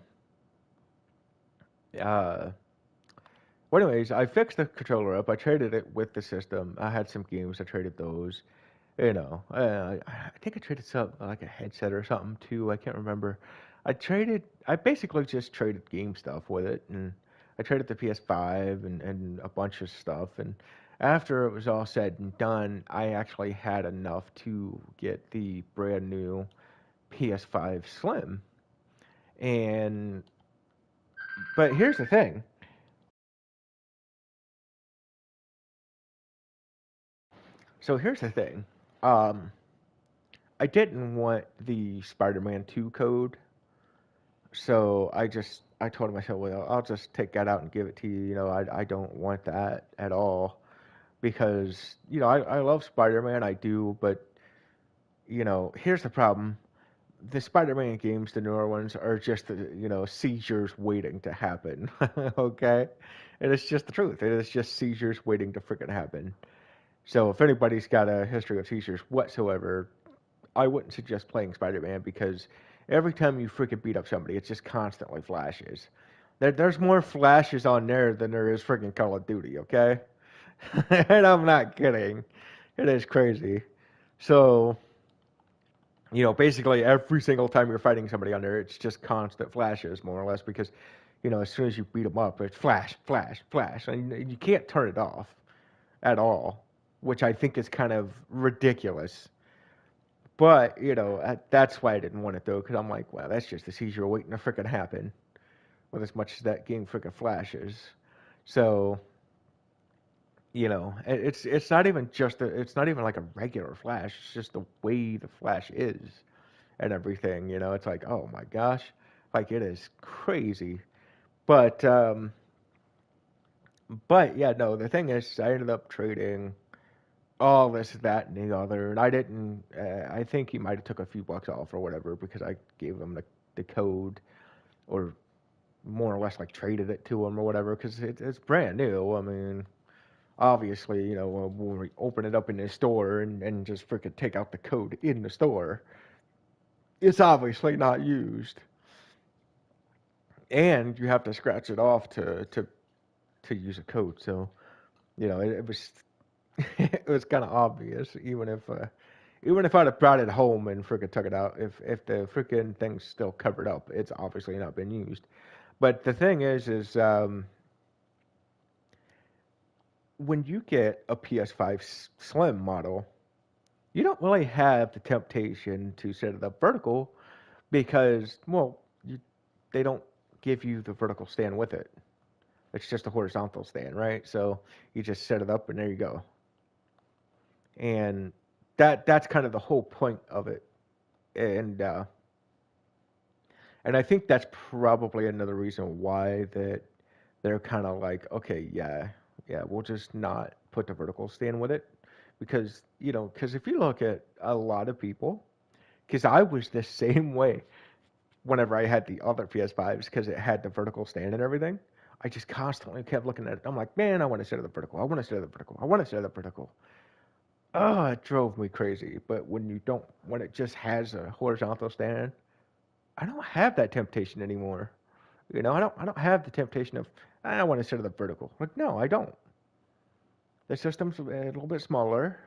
well, anyways, I fixed the controller up. I traded it with the system. I had some games. I traded those. I think I traded some like a headset or something too. I can't remember. I basically just traded game stuff with it, and I traded the PS5 and a bunch of stuff. And after it was all said and done, I actually had enough to get the brand new PS5 Slim. And but here's the thing. So here's the thing. Um, I didn't want the Spider-Man 2 code. So I told myself, well, I'll just take that out and give it to you. I don't want that at all because I love Spider-Man, I do, but here's the problem: the Spider-Man games, the newer ones, are just seizures waiting to happen. Okay, and it's just the truth. It is just seizures waiting to freaking happen. So if anybody's got a history of seizures whatsoever, I wouldn't suggest playing Spider-Man because every time you freaking beat up somebody, it's just constantly flashes. There's more flashes on there than there is freaking Call of Duty, okay? And I'm not kidding. It is crazy. So, basically every single time you're fighting somebody on there, it's just constant flashes, more or less, because, as soon as you beat them up, it's flash, flash, flash. And you can't turn it off at all, which I think is kind of ridiculous. But that's why I didn't want it though, because I'm like, wow, that's just a seizure waiting to freaking happen. With as much as that game freaking flashes, so it's not even it's not even like a regular flash. It's just the way the flash is and everything. It's like, oh my gosh, like it is crazy. But yeah, no. The thing is, I ended up trading all this, that, and the other, and I didn't. I think he might have took a few bucks off or whatever because I gave him the code, or more or less like traded it to him or whatever because it's brand new. I mean, obviously, when we open it up in the store and just freaking take out the code in the store, it's obviously not used, and you have to scratch it off to use a code. So it was it was kind of obvious, even if I'd have brought it home and freaking took it out, if the freaking thing's still covered up, it's obviously not been used. But the thing is when you get a PS5 Slim model, you don't really have the temptation to set it up vertical because, well, they don't give you the vertical stand with it. It's just a horizontal stand, right? So you just set it up and there you go. And that's kind of the whole point of it. And and I think that's probably another reason why that they're kind of like, okay, yeah, yeah, we'll just not put the vertical stand with it because because if you look at a lot of people, because I was the same way whenever I had the other PS5s because it had the vertical stand and everything. I just constantly kept looking at it. I'm like, man, I want to set it the vertical. I want to set it the vertical. I want to set it the vertical. Oh, it drove me crazy. But when it just has a horizontal stand, I don't have that temptation anymore. I don't have the temptation of I want to set it the vertical. Like, no, I don't. The system's a little bit smaller.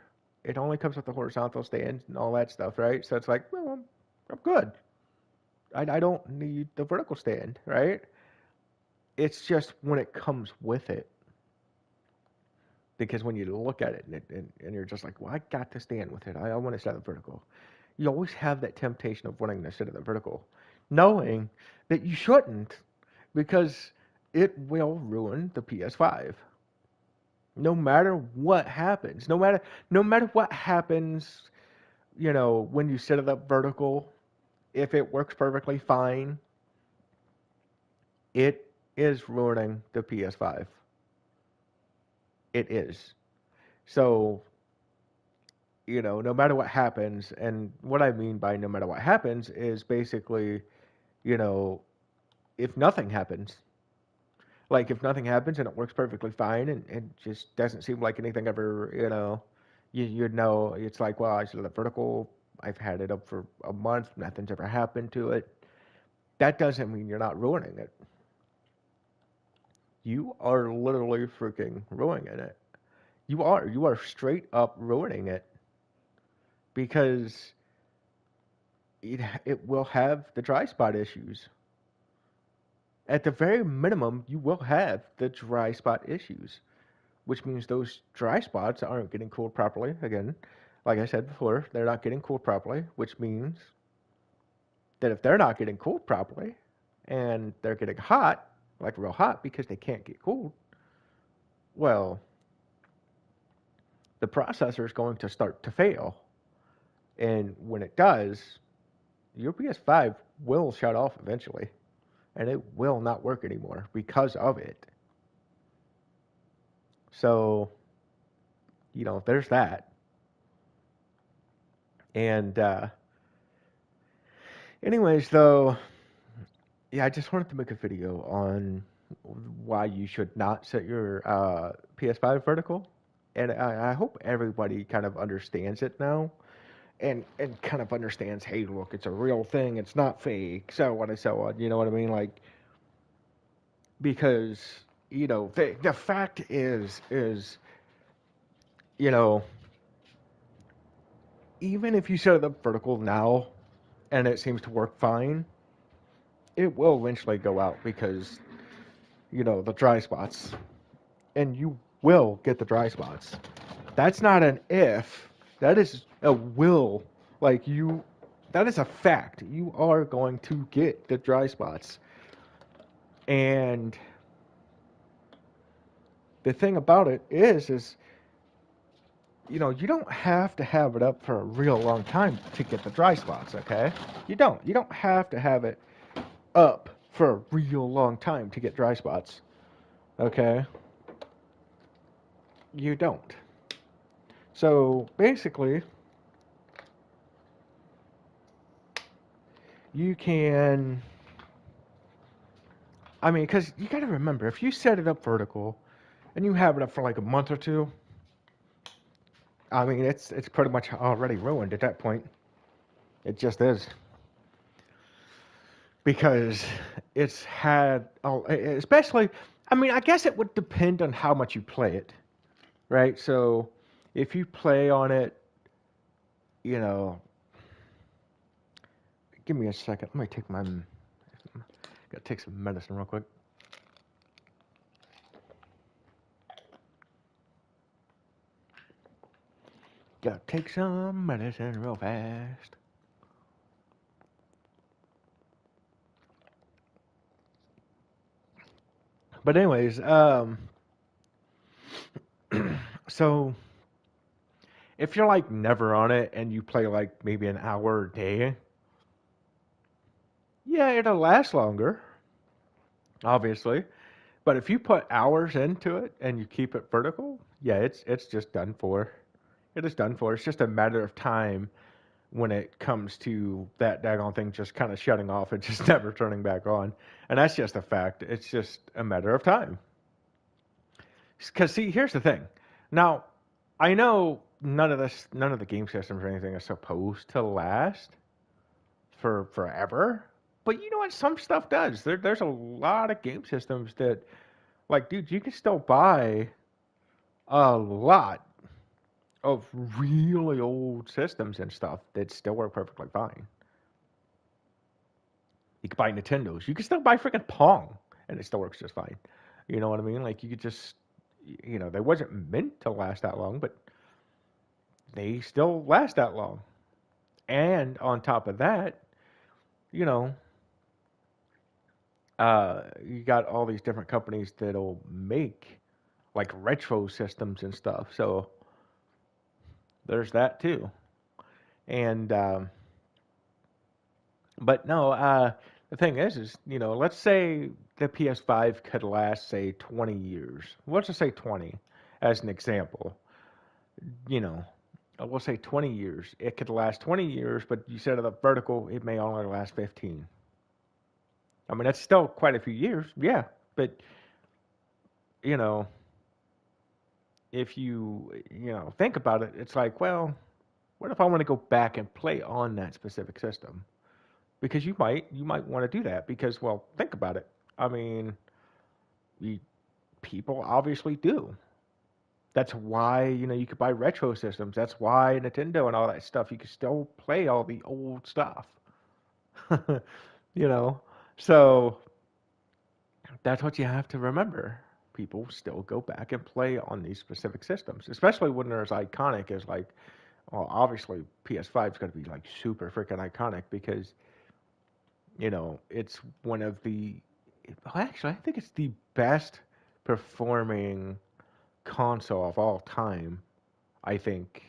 It only comes with the horizontal stand and all that stuff, right? So it's like, well, I'm good. I don't need the vertical stand, right? It's just when it comes with it, because when you look at it and you're just like, well, I got to stand with it. I want to set it vertical. You always have that temptation of wanting to set it vertical, knowing that you shouldn't, because it will ruin the PS5. No matter what happens, no matter what happens, when you set it up vertical, if it works perfectly fine, it is ruining the PS5. It is. So, no matter what happens, and what I mean by no matter what happens is basically, you know, if nothing happens, Like if nothing happens and it works perfectly fine and it just doesn't seem like anything ever, you'd know. It's like, well, I said the vertical. I've had it up for a month. Nothing's ever happened to it. That doesn't mean you're not ruining it. You are literally freaking ruining it. You are. You are straight up ruining it because it will have the dry spot issues. At the very minimum, you will have the dry spot issues, which means those dry spots aren't getting cooled properly. Again, like I said before, they're not getting cooled properly, which means that if they're not getting cooled properly and they're getting hot, like real hot because they can't get cooled, well, the processor is going to start to fail. And when it does, your PS5 will shut off eventually and it will not work anymore because of it. So, there's that. And, anyways, though, yeah, I just wanted to make a video on why you should not set your PS5 vertical. And I hope everybody kind of understands it now and kind of understands, hey, look, it's a real thing. It's not fake, so on and so on. You know what I mean? Like, because, the fact you know, even if you set it up vertical now and it seems to work fine, it will eventually go out because, the dry spots. And you will get the dry spots. That's not an if. That is a will. Like that is a fact. You are going to get the dry spots. And the thing about it is, you don't have to have it up for a real long time to get the dry spots, okay? You don't. You don't have to have it up for a real long time to get dry spots, okay? You don't. So basically, you can. I mean, because you got to remember, if you set it up vertical and you have it up for like a month or two, I mean, it's pretty much already ruined at that point. It just is. Because it's had, especially, I mean, I guess it would depend on how much you play it, right? So if you play on it, you know, give me a second. Let me take gotta take some medicine real quick. Gotta take some medicine real fast. But anyways, so if you're like never on it and you play like maybe an hour a day, yeah, it'll last longer, obviously. But if you put hours into it and you keep it vertical, yeah, it's just done for. It is done for. It's just a matter of time when it comes to that daggone thing just kind of shutting off and just never turning back on. And that's just a fact. It's just a matter of time. Because see, here's the thing. Now, I know none of the game systems or anything is supposed to last for forever. But you know what? Some stuff does. There's a lot of game systems that, like, dude, you can still buy a lot of really old systems and stuff that still work perfectly fine. You could buy Nintendos. You could still buy freaking Pong, and it still works just fine. You know what I mean? Like, you could just, they wasn't meant to last that long, but they still last that long. And on top of that, you know, you got all these different companies that'll make like retro systems and stuff. So there's that too. And but no, the thing is, let's say the PS5 could last say 20 years. Let's just say 20 as an example. You know, we'll say 20 years. It could last 20 years, but you said the vertical, it may only last 15. I mean, that's still quite a few years, yeah, but you know, if think about it, it's like, well, what if I want to go back and play on that specific system? Because you might want to do that because, well, think about it. I mean, you, people obviously do. That's why, you could buy retro systems. That's why Nintendo and all that stuff, you can still play all the old stuff. you know? So that's what you have to remember. People still go back and play on these specific systems, especially when they're as iconic as, like, well, obviously PS5 is going to be like super freaking iconic because, it's one of the, well, actually, I think it's the best performing console of all time. I think.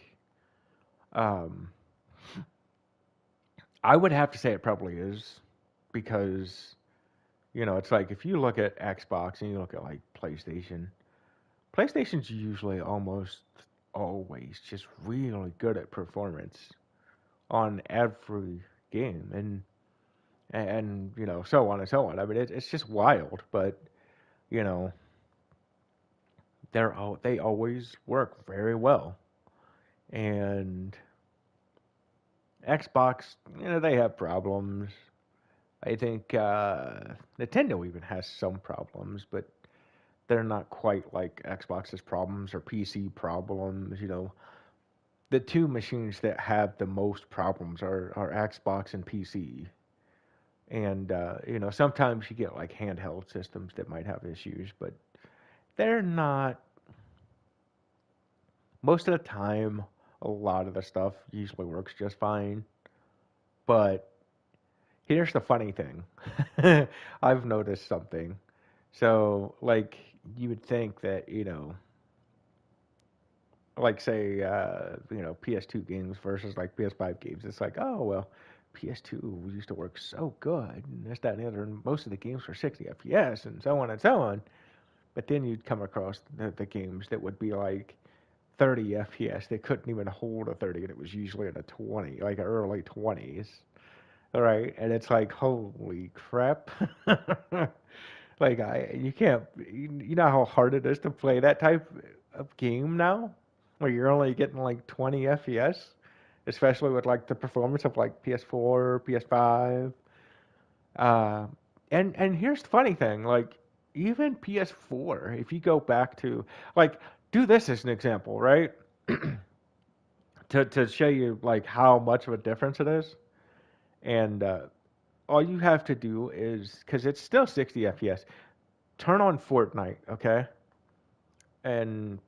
Um, I would have to say it probably is because, it's like if you look at Xbox and you look at like PlayStation's usually almost always just really good at performance on every game and so on and so on. I mean, it's just wild, but you know they always work very well. And Xbox, they have problems. I think Nintendo even has some problems, but they're not quite like Xbox's problems or PC problems. The two machines that have the most problems are Xbox and PC. And sometimes you get like handheld systems that might have issues, but they're not. Most of the time, a lot of the stuff usually works just fine. But here's the funny thing. I've noticed something. So, like, you would think that, like, say, PS2 games versus, like, PS5 games. It's like, oh, well, PS2 used to work so good, and this, that, and the other, and most of the games were 60 FPS, and so on and so on. But then you'd come across the games that would be, like, 30 FPS. They couldn't even hold a 30, and it was usually in a 20, like, early 20s. All right, and it's like, holy crap. Like you can't, you know how hard it is to play that type of game now, where you're only getting like 20 FPS, especially with like the performance of like PS4, PS5. Uh, and here's the funny thing, like even PS4, if you go back to like do this as an example, right? To show you like how much of a difference it is, and all you have to do is because it's still 60 FPS. Turn on Fortnite, okay, and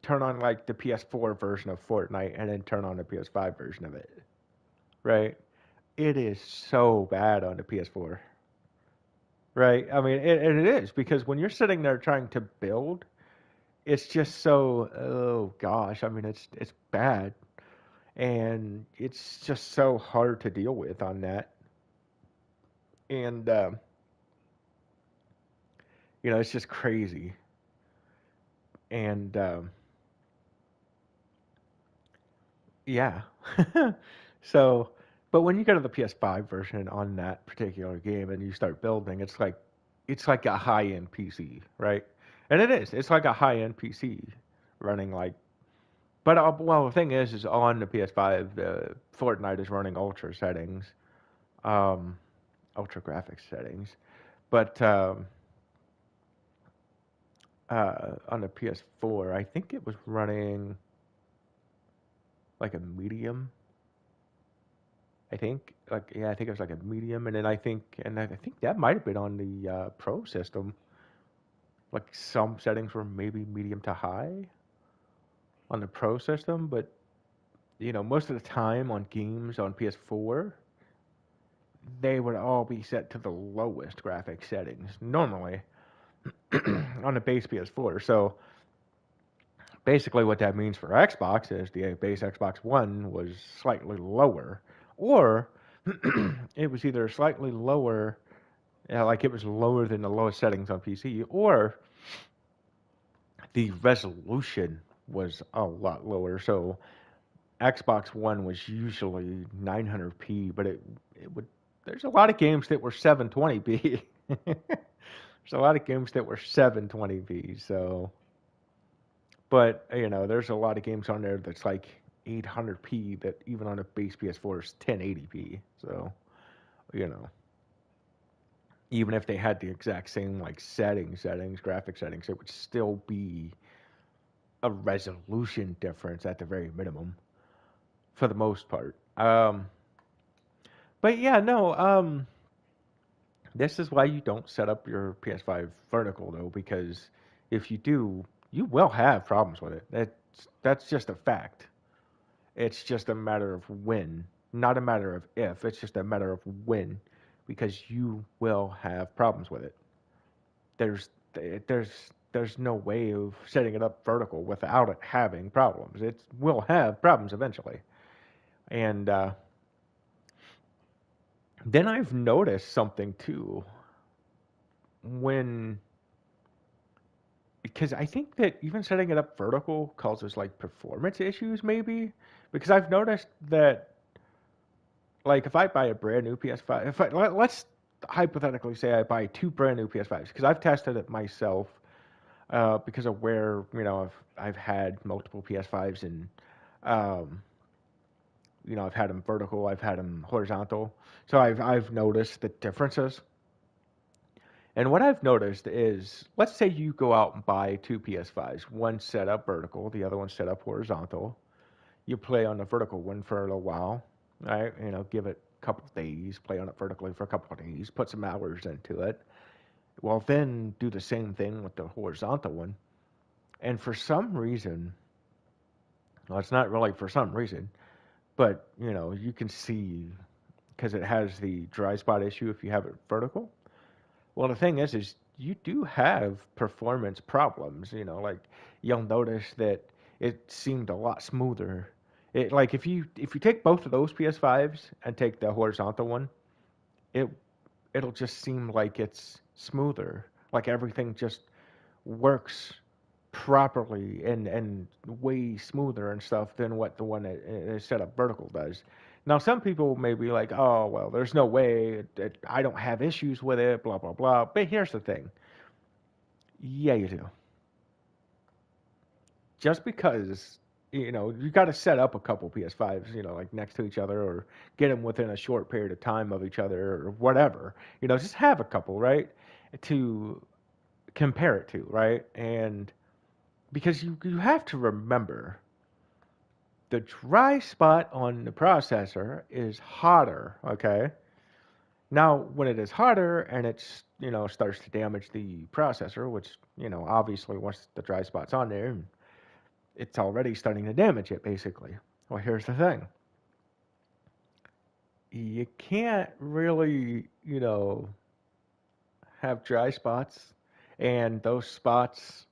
turn on like the PS4 version of Fortnite, and then turn on the PS5 version of it. Right? It is so bad on the PS4. Right? I mean, it is because when you're sitting there trying to build, it's just so, oh gosh. I mean, it's bad, and it's just so hard to deal with on that. And it's just crazy. And yeah. So, but when you go to the PS5 version on that particular game and you start building, it's like a high-end PC, right? And it is. It's like a high-end PC running like. But well, the thing is on the PS5, the Fortnite is running ultra settings, um, ultra graphics settings. But on the PS4, I think it was running like a medium. I think like yeah, I think it was like a medium, and then I think that might have been on the pro system. Like some settings were maybe medium to high on the pro system, but most of the time on games on PS4, they would all be set to the lowest graphic settings normally on the base PS4. So basically, what that means for Xbox is the base Xbox One was slightly lower, or it was either slightly lower. Yeah, like it was lower than the lowest settings on PC, or the resolution was a lot lower. So Xbox One was usually 900p, but it would. There's a lot of games that were 720p. There's a lot of games that were 720p. So, but there's a lot of games on there that's like 800p that even on a base PS4 is 1080p. So, you know, even if they had the exact same like graphic settings, it would still be a resolution difference at the very minimum for the most part. But yeah, no. This is why you don't set up your PS5 vertical though, because if you do, you will have problems with it. That's just a fact. It's just a matter of when, not a matter of if. It's just a matter of when, because you will have problems with it. There's there's no way of setting it up vertical without it having problems. It will have problems eventually. And then I've noticed something too when because I think that even setting it up vertical causes like performance issues maybe because I've noticed that like if I buy a brand new PS5 let's hypothetically say I buy two brand new PS5s because I've tested it myself because of where I've had multiple PS5s and um, I've had them vertical, I've had them horizontal, so I've noticed the differences. And what I've noticed is, let's say you go out and buy two PS5s, one set up vertical, the other one set up horizontal. You play on the vertical one for a little while, right? Give it a couple of days, play on it vertically for a couple of days, put some hours into it. Well, then do the same thing with the horizontal one. And for some reason, well, it's not really for some reason, but you can see because it has the dry spot issue if you have it vertical. Well, the thing is you do have performance problems. Like you'll notice that it seemed a lot smoother. It like if you take both of those PS5s and take the horizontal one, it it'll just seem like it's smoother. Like everything just works properly and way smoother and stuff than what the one that is set up vertical does. Now, some people may be like, "Oh, well, there's no way that I don't have issues with it." Blah blah blah. But here's the thing: yeah, you do. Just because you got to set up a couple PS5s, like next to each other, or get them within a short period of time of each other, or whatever. Just have a couple, right, to compare it to, right, and because you have to remember the dry spot on the processor is hotter, okay? Now, when it is hotter and it's, starts to damage the processor, which, obviously once the dry spot's on there, it's already starting to damage it, basically. Well, here's the thing. You can't really, have dry spots and those spots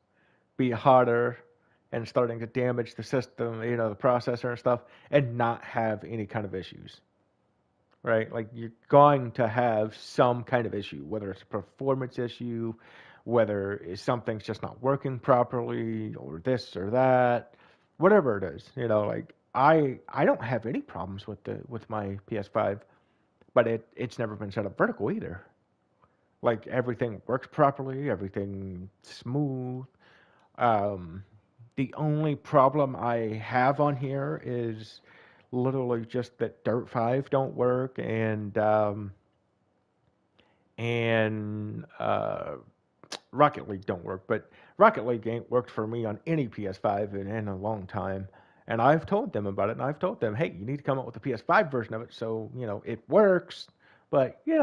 be hotter and starting to damage the system, the processor and stuff, and not have any kind of issues, right? Like you're going to have some kind of issue, whether it's a performance issue, whether something's just not working properly, or this or that, whatever it is. Like I don't have any problems with my PS5, but it's never been set up vertical either. Like everything works properly, everything smooth. Um, the only problem I have on here is literally just that Dirt 5 don't work and Rocket League don't work. But Rocket League ain't worked for me on any PS5 in a long time. And I've told them about it, and I've told them, hey, you need to come up with a PS5 version of it so, it works. But, they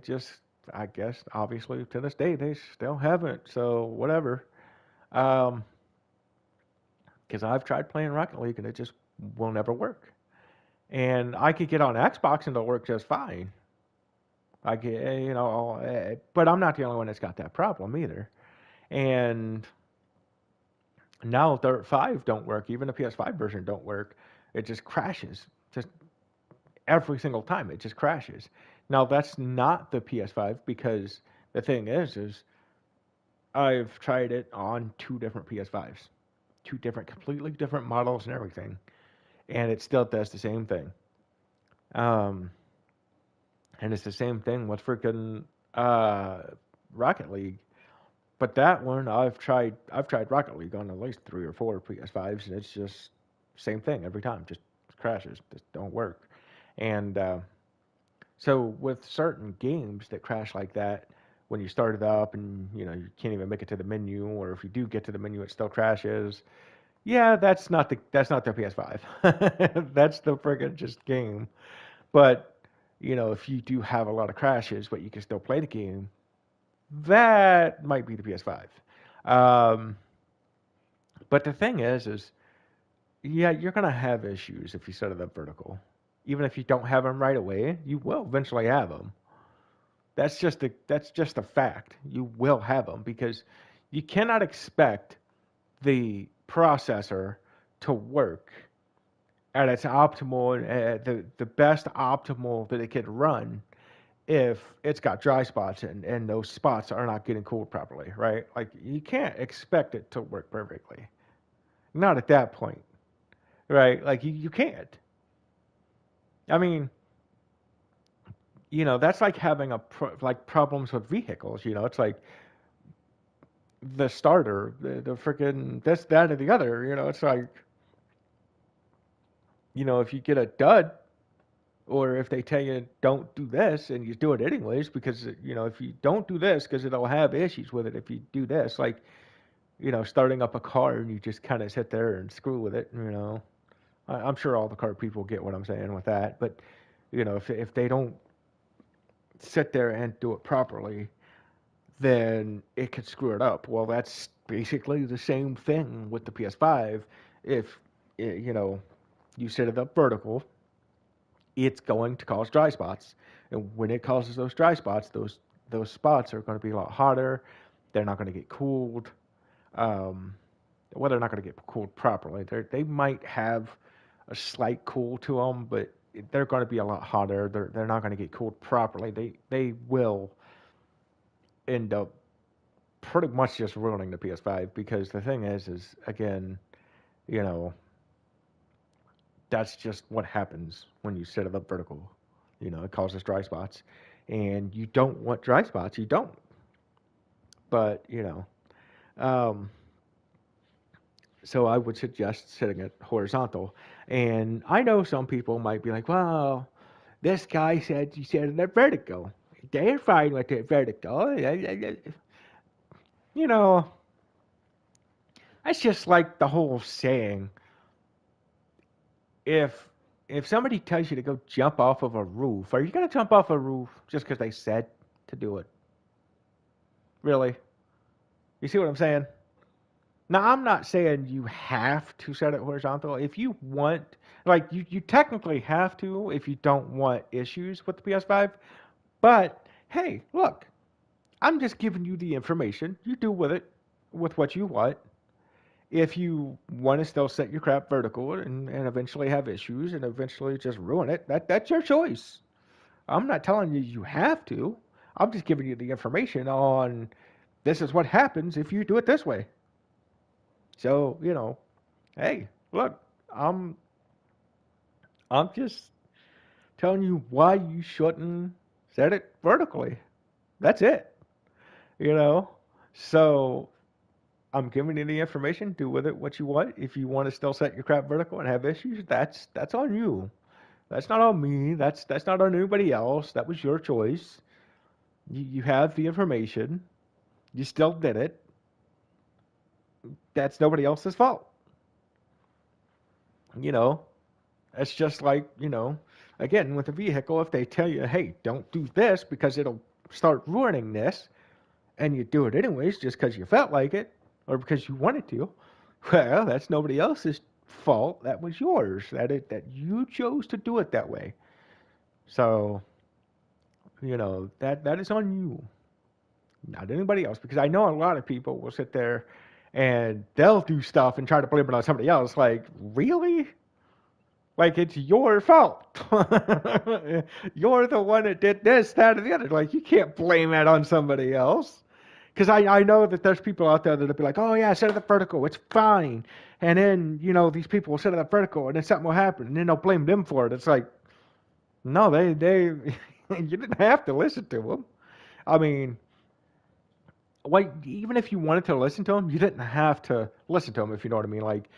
just, I guess, obviously to this day, they still haven't. So, whatever. Um, because I've tried playing Rocket League and it just will never work. And I could get on Xbox and it'll work just fine. I get, but I'm not the only one that's got that problem either. And now Dirt 5 don't work. Even the PS5 version don't work. It just crashes. Just every single time, it just crashes. Now that's not the PS5 because the thing is I've tried it on two different PS5s, two different, completely different models and everything, and it still does the same thing. Um, and it's the same thing with freaking Uh, Rocket League. But that one, I've tried Rocket League on at least 3 or 4 PS5s, and it's just same thing every time. Just crashes. Just don't work. And so with certain games that crash like that, when you start it up and you can't even make it to the menu, or if you do get to the menu, it still crashes. Yeah, that's not the PS5. That's the friggin' just game. But if you do have a lot of crashes, but you can still play the game, that might be the PS5. Um, but the thing is yeah, you're gonna have issues if you set it up vertical. Even if you don't have them right away, you will eventually have them. That's just a fact. You will have them because you cannot expect the processor to work at its optimal, the best optimal that it could run if it's got dry spots and those spots are not getting cooled properly, right? Like you can't expect it to work perfectly. Not at that point, right? Like you can't. I mean, that's like having like problems with vehicles. It's like the starter, the freaking this, that, or the other. It's like if you get a dud, or if they tell you don't do this and you do it anyways, because if you don't do this, because it'll have issues with it if you do this, like starting up a car and you just kind of sit there and screw with it. I'm sure all the car people get what I'm saying with that, but if they don't sit there and do it properly, then it could screw it up. Well, that's basically the same thing with the PS5. If you set it up vertical, it's going to cause dry spots, and when it causes those dry spots, those spots are going to be a lot hotter. They're not going to get cooled. Um, well, they're not going to get cooled properly. They might have a slight cool to them, but they're going to be a lot hotter. They're not going to get cooled properly. They will end up pretty much just ruining the PS5 because the thing is again, you know, that's just what happens when you set it up vertical. It causes dry spots, and you don't want dry spots. You don't. But um, so I would suggest setting it horizontal. And I know some people might be like, well, this guy said you set it at vertical. They're fine with it vertical. You know, that's just like the whole saying. If if somebody tells you to go jump off of a roof, are you going to jump off a roof just because they said to do it? Really? You see what I'm saying? Now, I'm not saying you have to set it horizontal. If you want, like, you technically have to if you don't want issues with the PS5. But hey, look, I'm just giving you the information. You do with it with what you want. If you want to still set your crap vertical and eventually have issues and eventually just ruin it, that's your choice. I'm not telling you you have to. I'm just giving you the information on this is what happens if you do it this way. So, hey, look, I'm I'm just telling you why you shouldn't set it vertically. That's it. You know? So I'm giving you the information. Do with it what you want. If you want to still set your crap vertical and have issues, that's on you. That's not on me. That's not on anybody else. That was your choice. You have the information. You still did it. That's nobody else's fault. You know, it's just like, again, with a vehicle, if they tell you, hey, don't do this because it'll start ruining this, and you do it anyways just because you felt like it or because you wanted to, well, that's nobody else's fault. That was yours. That you chose to do it that way. So, that is on you, not anybody else. Because I know a lot of people will sit there and they'll do stuff and try to blame it on somebody else. Like, really? Like it's your fault. You're the one that did this, that, or the other. Like you can't blame that on somebody else. Because I know that there's people out there that'll be like, oh yeah, set it up vertical, it's fine. And then, these people will set it up vertical and then something will happen and then they'll blame them for it. It's like, no, they you didn't have to listen to them. I mean, like, even if you wanted to listen to them, you didn't have to listen to them, if you know what I mean. Like,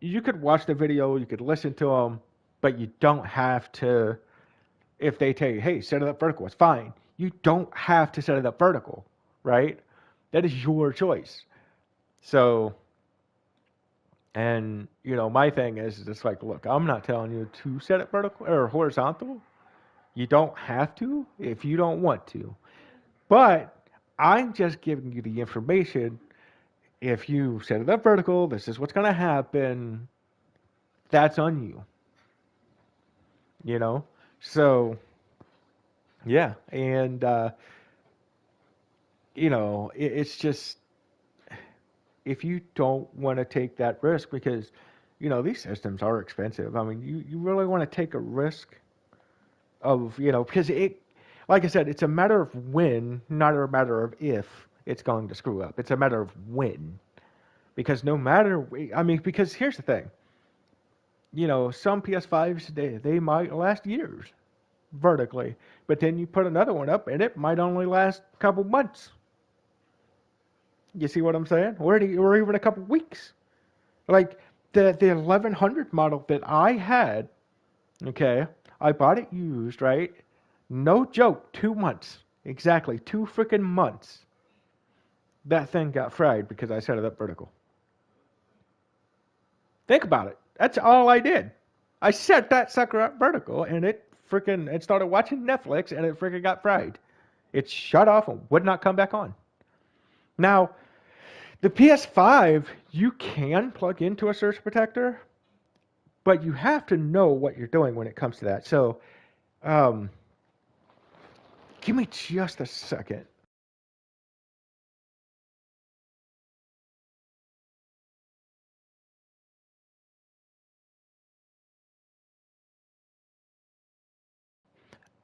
you could watch the video, you could listen to them, but you don't have to. If they tell you, hey, set it up vertical, it's fine. You don't have to set it up vertical, right? That is your choice. So, and my thing is just like, look, I'm not telling you to set it vertical or horizontal. You don't have to if you don't want to. But I'm just giving you the information. If you set it up vertical, this is what's going to happen. That's on you, you know? So, yeah. And, it's just, if you don't want to take that risk, because, these systems are expensive. I mean, you really want to take a risk of, because like I said, it's a matter of when, not a matter of if it's going to screw up. It's a matter of when. Because no matter, I mean, because here's the thing, some PS5s, they might last years vertically, but then you put another one up and it might only last a couple months. You see what I'm saying? Or even a couple weeks. Like the 1100 model that I had, okay, I bought it used, right? No joke, 2 months. Exactly, 2 freaking months. That thing got fried because I set it up vertical. Think about it. That's all I did. I set that sucker up vertical, and it started watching Netflix, and it freaking got fried. It shut off and would not come back on. Now, the PS5, you can plug into a surge protector, but you have to know what you're doing when it comes to that. So, um, give me just a second.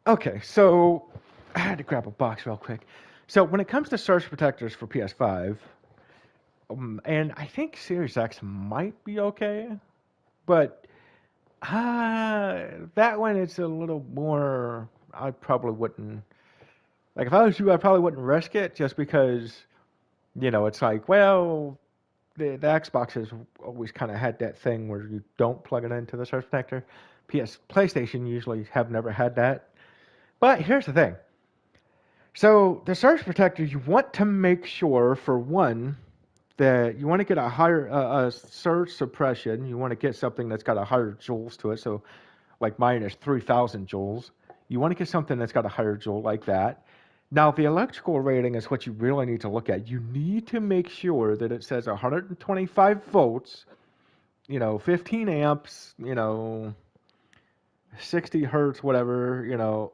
Okay, so I had to grab a box real quick. So when it comes to surge protectors for PS5, and I think Series X might be okay, but that one is a little more. I probably wouldn't. Like if I was you, I probably wouldn't risk it just because it's like, well, the Xbox has always kind of had that thing where you don't plug it into the surge protector. PlayStation usually have never had that. But here's the thing. So the surge protector, you want to make sure, for one, that you want to get a higher surge suppression. You want to get something that's got a higher joules to it. So, like mine is 3,000 joules. You want to get something that's got a higher joule like that. Now, the electrical rating is what you really need to look at. You need to make sure that it says 125 volts, 15 amps, 60 hertz, whatever,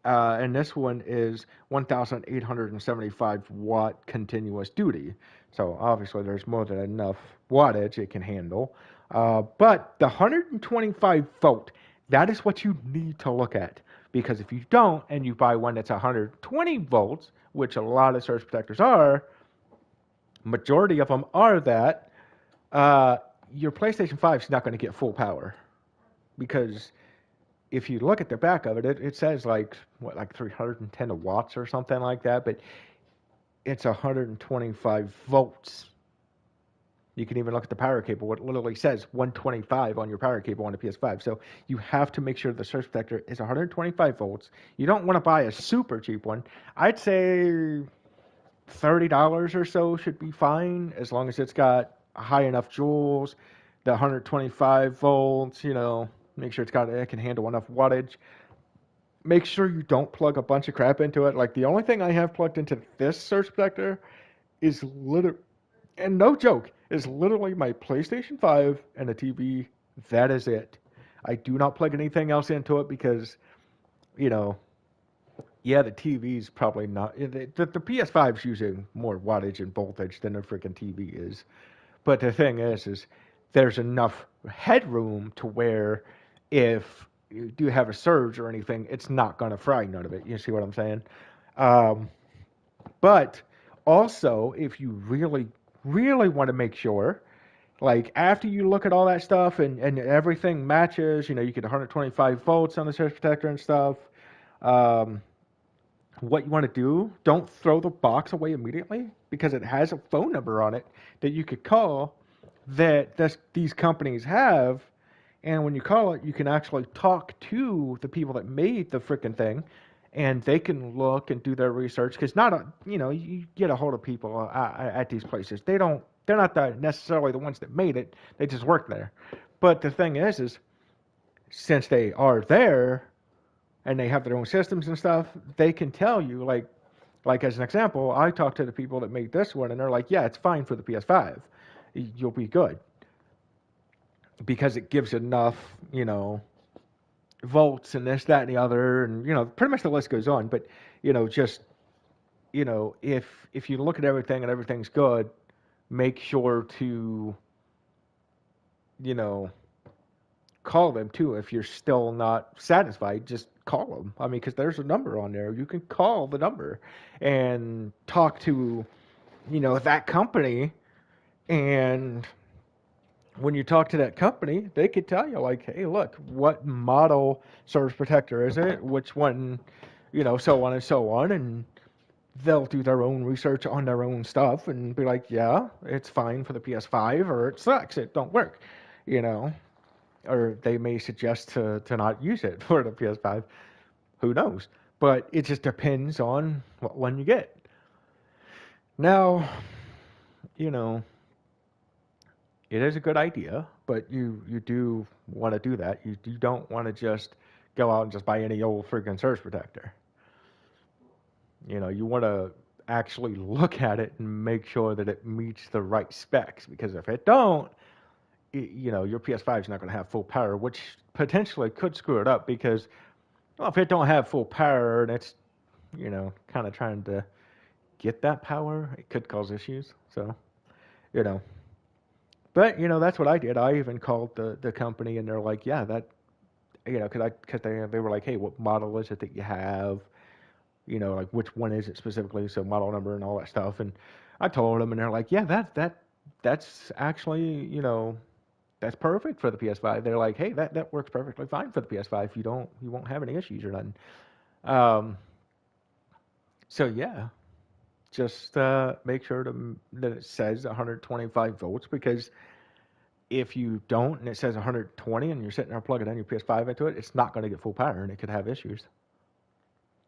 and this one is 1,875 watt continuous duty. So obviously there's more than enough wattage it can handle. But the 125 volt, that is what you need to look at. Because if you don't, and you buy one that's 120 volts, which a lot of surge protectors are, majority of them are that, your PlayStation 5 is not going to get full power. Because if you look at the back of it, it says like 310 watts or something like that, but it's 125 volts. You can even look at the power cable. It literally says 125 on your power cable on the PS5. So you have to make sure the surge protector is 125 volts. You don't want to buy a super cheap one. I'd say $30 or so should be fine as long as it's got high enough joules, the 125 volts, make sure it can handle enough wattage. Make sure you don't plug a bunch of crap into it. Like the only thing I have plugged into this surge protector is literally, and no joke, is literally my PlayStation 5 and a TV. That is it. I do not plug anything else into it because, yeah, the TV's probably not. The PS5's using more wattage and voltage than a freaking TV is. But the thing is there's enough headroom to where if you do have a surge or anything, it's not going to fry none of it. You see what I'm saying? Um, but also, if you really, really want to make sure, like after you look at all that stuff and everything matches, you get 125 volts on the surge protector and stuff. what you want to do, don't throw the box away immediately because it has a phone number on it that you could call that these companies have. And when you call it, you can actually talk to the people that made the freaking thing, and they can look and do their research. Because you get a hold of people at these places. They're not necessarily the ones that made it. They just work there. But the thing is since they are there, and they have their own systems and stuff, they can tell you, like as an example, I talked to the people that made this one, and they're like, yeah, it's fine for the PS5. You'll be good because it gives enough, volts and this, that, and the other, and pretty much the list goes on. But just if you look at everything and everything's good, make sure to you know call them too if you're still not satisfied. Just call them. I mean, because there's a number on there. You can call the number and talk to that company. And when you talk to that company, they could tell you, like, hey, look, what model surge protector is it, which one, so on and so on. And they'll do their own research on their own stuff and be like, yeah, it's fine for the PS5, or it sucks, it don't work, you know or they may suggest to not use it for the PS5. Who knows? But it just depends on what one you get. Now, you know, it is a good idea, but you do want to do that. You don't want to just go out and just buy any old freaking surge protector. You want to actually look at it and make sure that it meets the right specs, because if it don't, your PS5 is not going to have full power, which potentially could screw it up because, well, if it don't have full power and it's, kind of trying to get that power, it could cause issues. So, you know, but that's what I did. I even called the company, and they're like, yeah, that, because they were like, hey, what model is it that you have? Like which one is it specifically? So model number and all that stuff. And I told them, and they're like, yeah, that's actually, that's perfect for the PS5. They're like, hey, that works perfectly fine for the PS5. You won't have any issues or nothing. Um, so yeah, just make sure that it says 125 volts, because if you don't and it says 120 and you're sitting there plugging in your PS5 into it, it's not going to get full power and it could have issues.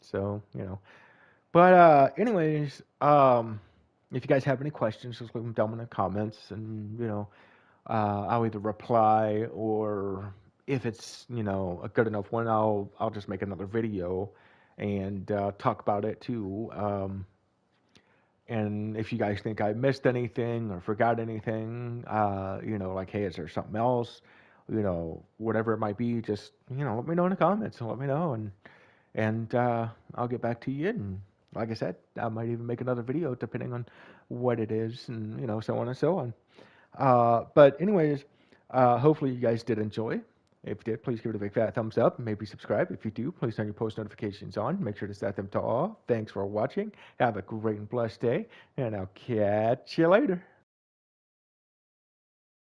So but anyways, if you guys have any questions, just leave them down in the comments, and I'll either reply, or if it's a good enough one, I'll just make another video and talk about it too. And if you guys think I missed anything or forgot anything, like, hey, is there something else, whatever it might be, just let me know in the comments and let me know, and I'll get back to you. And like I said, I might even make another video depending on what it is, and so on and so on. But anyways, hopefully you guys did enjoy. If you did, please give it a big fat thumbs up and maybe subscribe. If you do, please turn your post notifications on. Make sure to set them to all. Thanks for watching. Have a great and blessed day, and I'll catch you later.